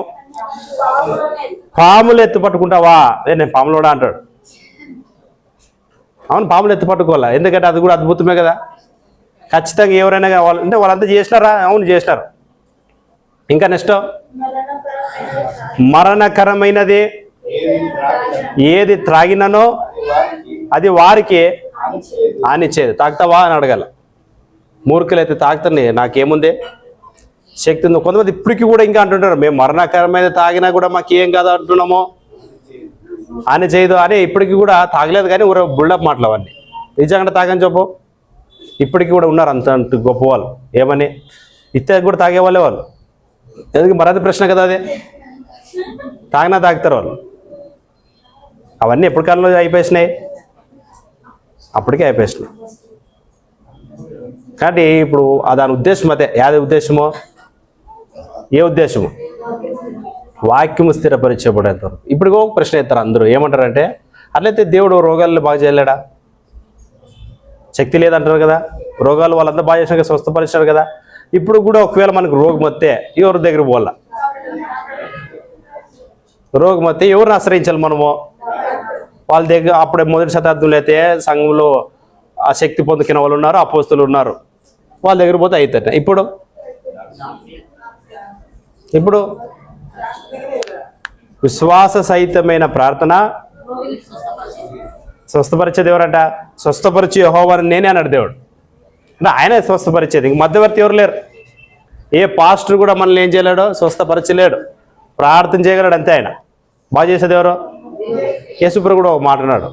పాములు ఎత్తు పట్టుకుంటావా? నేను పాములోడా అంటాడు. అవును, పాములు ఎత్తు పట్టుకోవాలా, ఎందుకంటే అది కూడా అద్భుతమే కదా. ఖచ్చితంగా ఎవరైనా అంటే వాళ్ళంతా చేసినారా? అవును చేసినారు. ఇంకా నెక్స్ట్, మరణకరమైనది ఏది త్రాగిననో అది వారికి హానిచ్చేది. తాగుతావా అని అడగాల. మూర్ఖులైతే తాగుతాను, నాకేముంది శక్తి ఉంది. కొంతమంది ఇప్పటికీ కూడా ఇంకా అంటుంటారు, మేము మరణకరమైన తాగినా కూడా మాకు ఏం కాదు అంటున్నామో, అని చేయదు అని. ఇప్పటికీ కూడా తాగలేదు కానీ బుల్డప్ మాటలు అవన్నీ. నిజంగా తాగని చెప్పు. ఇప్పటికీ కూడా ఉన్నారు అంత గొప్ప వాళ్ళు. ఏమని ఇత్తే కూడా తాగేవాళ్ళే వాళ్ళు. ఎందుకు మరది ప్రశ్న కదా అది. తాగినా తాగుతారు వాళ్ళు. అవన్నీ ఎప్పటి కాలంలో అయిపోయినాయి, అప్పటికే అయిపోయినాయి. కాబట్టి ఇప్పుడు దాని ఉద్దేశం అదే. యాది ఉద్దేశమో? ఏ ఉద్దేశము? వాక్యము స్థిరపరిచేబడేంత వరకు. ఇప్పుడు ఒక ప్రశ్న ఎత్తారు అందరూ, ఏమంటారంటే అట్లయితే దేవుడు రోగాలను బాగా చేయలేడా? శక్తి లేదంటారు కదా. రోగాలు వాళ్ళంతా బాగా చేసినాక స్వస్థపరిచారు కదా. ఇప్పుడు కూడా ఒకవేళ మనకు రోగం వస్తే ఎవరి దగ్గర పోవాల? రోగం వస్తే ఎవరిని ఆశ్రయించాలి మనము? వాళ్ళ దగ్గర. అప్పుడే మొదటి శతాబ్దంలో అయితే సంఘంలో ఆ శక్తి పొందుకున్న వాళ్ళు ఉన్నారు, అపోస్తులు ఉన్నారు, వాళ్ళ దగ్గర పోతే అవుతాయి. ఇప్పుడు విశ్వాస సహితమైన ప్రార్థన స్వస్థపరిచేది ఎవరంట? స్వస్థపరిచి యెహోవాని నేనే అన్నాడు దేవుడు. అంటే ఆయనే స్వస్థపరిచేది, ఇంక మధ్యవర్తి ఎవరు లేరు. ఏ పాస్టర్ కూడా మనల్ని ఏం చేయలేడు? స్వస్థపరచలేడు. ప్రార్థన చేయగలడు అంతే. ఆయన బాగా చేసేది ఎవరు? యేసుప్రభువు కూడా ఒక మాట అన్నాడు.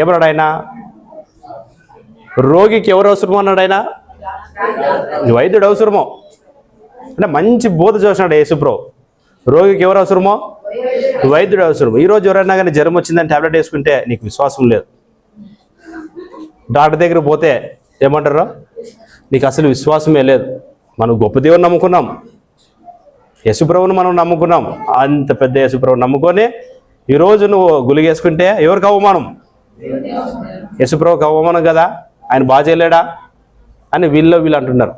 ఏమన్నాడు ఆయన? రోగికి ఎవరు అవసరమో అన్నాడు ఆయన? వైద్యుడు అవసరమో. అంటే మంచి బోధ చూసినాడు యేసుప్రభువు. రోగికి ఎవరు అవసరమో? వైద్యుడు అవసరం. ఈరోజు ఎవరైనా కానీ జ్వరం వచ్చిందని టాబ్లెట్ వేసుకుంటే నీకు విశ్వాసం లేదు. డాక్టర్ దగ్గర పోతే ఏమంటారు? నీకు అసలు విశ్వాసమే లేదు. మనం గొప్ప దేవుని నమ్ముకున్నాం, యేసుప్రభువుని మనం నమ్ముకున్నాం. అంత పెద్ద యేసుప్రభువుని నమ్ముకొని ఈరోజు నువ్వు గులిగేసుకుంటే ఎవరికి అవమానం? యేసుప్రభువుకి అవమానం కదా. ఆయన బాగా చేయలేడా అని వీళ్ళు అంటున్నారు.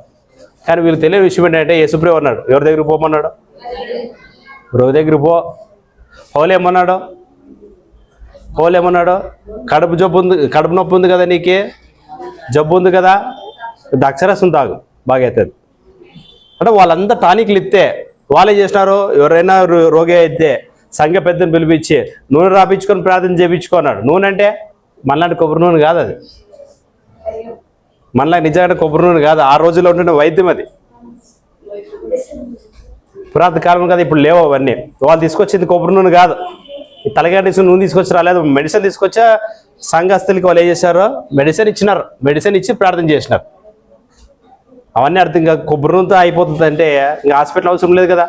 కానీ వీళ్ళు తెలియని విషయం ఏంటంటే యేసుప్రభువు అన్నాడు, ఎవరి దగ్గర పోమన్నాడు? ప్రభు దగ్గర పో. పౌలేమన్నాడు? కడుపు జబ్బు ఉంది, కడుపు నొప్పి ఉంది కదా, నీకే జబ్బు ఉంది కదా, ద్రాక్షరసం తాగు బాగా అవుతుంది అంటే. వాళ్ళంతా టానిక్లు ఇస్తే వాళ్ళే చేసినారు. ఎవరైనా రోగి అయితే సంఘ పెద్దను పిలిపించి నూనె రాపించుకొని ప్రార్థన చేయించుకున్నాడు. నూనె అంటే మనలాంటి కొబ్బరి నూనె కాదు, అది మనలా నిజంగా కొబ్బరి నూనె కాదు. ఆ రోజుల్లో ఉంటున్న వైద్యం అది. పురాతన కాలం కదా, ఇప్పుడు లేవు అవన్నీ. వాళ్ళు తీసుకొచ్చింది కొబ్బరి నూనె కాదు, తలగాడి నూనె తీసుకొచ్చి రాలేదు. మెడిసిన్ తీసుకొచ్చా సంఘస్థులకి వాళ్ళు ఏం చేశారు? మెడిసిన్ ఇచ్చినారు. మెడిసిన్ ఇచ్చి ప్రార్థన చేసినారు. అవన్నీ అర్థం. ఇంకా కొబ్బరి నూనెతో అయిపోతుంది అంటే ఇంకా హాస్పిటల్ అవసరం లేదు కదా.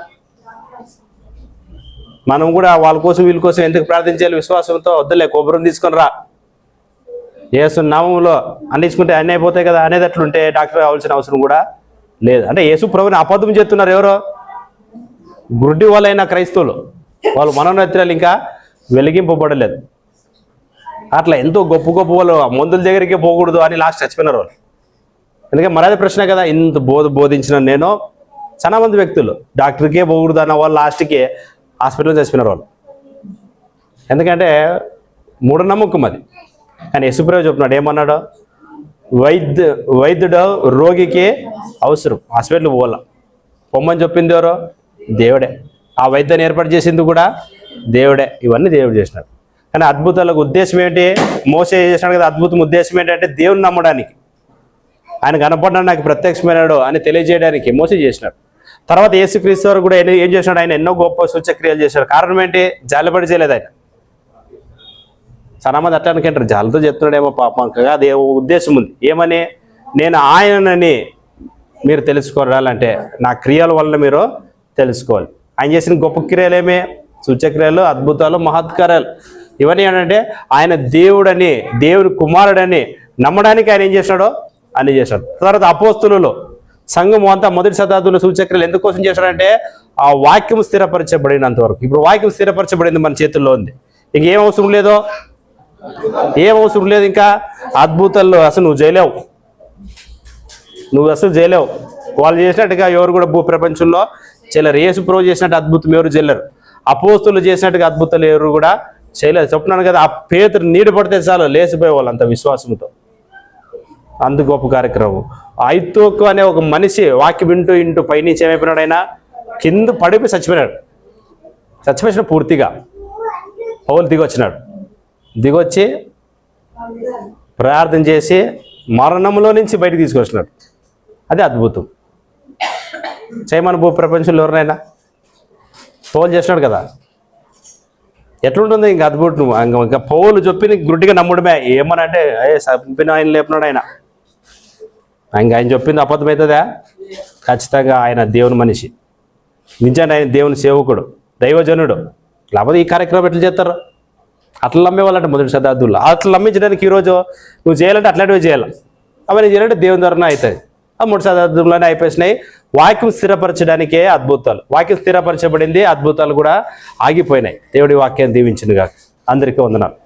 మనం కూడా వాళ్ళ కోసం వీళ్ళ కోసం ఎందుకు ప్రార్థించాలి? విశ్వాసంతో వద్దులే, కొబ్బరి నూనె తీసుకొని రా, యేసు నామములో అందించుకుంటే అన్నీ అయిపోతాయి కదా అనేది అట్లుంటే డాక్టర్ కావాల్సిన అవసరం కూడా లేదు. అంటే యేసు ప్రభువుని అబద్ధం చేస్తున్నారు ఎవరో? గుడ్డి వాళ్ళైన క్రైస్తవులు. వాళ్ళు మనోనేత్రాలు ఇంకా వెలిగింపబడలేదు. అట్లా ఎంతో గొప్ప గొప్ప వాళ్ళు మందుల దగ్గరికి పోకూడదు అని లాస్ట్ చచ్చిపోయినారు వాళ్ళు. ఎందుకంటే మరది ప్రశ్న కదా, ఇంత బోధించిన నేను చాలా మంది వ్యక్తులు డాక్టర్కే పోకూడదు అన్న వాళ్ళు లాస్ట్కి హాస్పిటల్లో చచ్చిపోయినారు వాళ్ళు. ఎందుకంటే మూఢనమ్మకం అది. కానీ యేసుప్రభువు చెప్తున్నాడు, ఏమన్నాడు? వైద్యుడు రోగికి అవసరం, హాస్పిటల్కి పోవాల. పొమ్మని చెప్పింది ఎవరో? దేవుడే. ఆ వైద్యాన్ని ఏర్పాటు చేసింది కూడా దేవుడే. ఇవన్నీ దేవుడు చేసినాడు. కానీ అద్భుతాలకు ఉద్దేశం ఏంటి? మోసే చేసినాడు కదా, అద్భుతం ఉద్దేశం ఏంటంటే దేవుని నమ్మడానికి, ఆయన కనపడ్డాడు, నాకు ప్రత్యక్షమైనాడు అని తెలియజేయడానికి మోసే చేసినాడు. తర్వాత యేసుక్రీస్తు వారు కూడా ఏం చేసినాడు? ఆయన ఎన్నో గొప్ప సూచక్రియలు చేశాడు. కారణం ఏంటి? జాలిపడి చేయలేదు ఆయన. చాలా మంది అట్లా అనుకుంటారు, జాలితో చెప్తున్నాడేమో పాపం. అది ఉద్దేశం ఉంది. ఏమని? నేను ఆయనని మీరు తెలుసుకోవాలంటే నా క్రియల వల్ల మీరు తెలుసుకోవాలి. ఆయన చేసిన గొప్ప క్రియలు ఏమే? సూచక్రియలు, అద్భుతాలు, మహత్కార్యాలు. ఇవన్నీ ఏంటంటే ఆయన దేవుడని, దేవుని కుమారుడని నమ్మడానికి ఆయన ఏం చేసినాడో అన్ని చేశాడు. తర్వాత అపోస్తులలో సంఘం అంతా మొదటి శతాబ్దంలో సూచక్రియలు ఎందుకోసం చేశాడంటే ఆ వాక్యం స్థిరపరచబడినంత వరకు. ఇప్పుడు వాక్యం స్థిరపరచబడింది, మన చేతుల్లో ఉంది. ఇంకేం అవసరం లేదో, ఏం అవసరం లేదు. ఇంకా అద్భుతాల్లో అసలు నువ్వు చేయలేవు, నువ్వు అసలు చేయలేవు. వాళ్ళు చేసినట్టుగా ఎవరు కూడా భూ ప్రపంచంలో చేయలేరు. యేసు ప్రభు చేసినట్టు అద్భుతం ఎవరు చేయలేరు. అపోస్తులు చేసినట్టుగా అద్భుతాలు ఎవరు కూడా చేయలేదు. చెప్తున్నాను కదా, ఆ పేతురు నీడ పడితే చాలు లేచిపోయే వాళ్ళు అంత విశ్వాసంతో. అందు గొప్ప కార్యక్రమం. ఐతోకు అనే ఒక మనిషి వాక్యం వింటూ పైనుంచి ఏమైపోయినాడు? ఆయన కింద పడిపోయి చచ్చిపోయినాడు. చచ్చిపోయిన పూర్తిగా. పౌలు దిగొచ్చి ప్రార్థన చేసి మరణంలో నుంచి బయటకు తీసుకొచ్చినాడు. అది అద్భుతం. చేయమని భూ ప్రపంచంలో ఎవరినైనా పౌలు చేసినాడు కదా. ఎట్లుంటుంది ఇంకా అద్భుతం? ఇంకా పౌలు చెప్పి గుడ్డిగా నమ్మడమే. ఏమనంటే చంపిన ఆయన లేపినాడు ఆయన. ఇంకా ఆయన చెప్పింది అబద్ధమవుతుందా? ఖచ్చితంగా ఆయన దేవుని మనిషి, నిజంగా ఆయన దేవుని సేవకుడు, దైవజనుడు. లేకపోతే ఈ కార్యక్రమం ఎట్లా చేస్తారు? అట్లా నమ్మేవాళ్ళంటే మొదటి శతాబ్దంలో. అట్లా నమ్మించడానికి ఈరోజు నువ్వు చేయాలంటే అట్లాంటివి చేయాలి. అవన్నీ చేయాలంటే దేవుని ద్వారానే అవుతుంది. ఆ మూడు శతాబ్దంలోనే అయిపోయినాయి. వాక్యం స్థిరపరచడానికే అద్భుతాలు. వాక్యం స్థిరపరచబడింది, అద్భుతాలు కూడా ఆగిపోయినాయి. దేవుడి వాక్యాన్ని దీవించింది కాక. అందరికీ వందనాలు.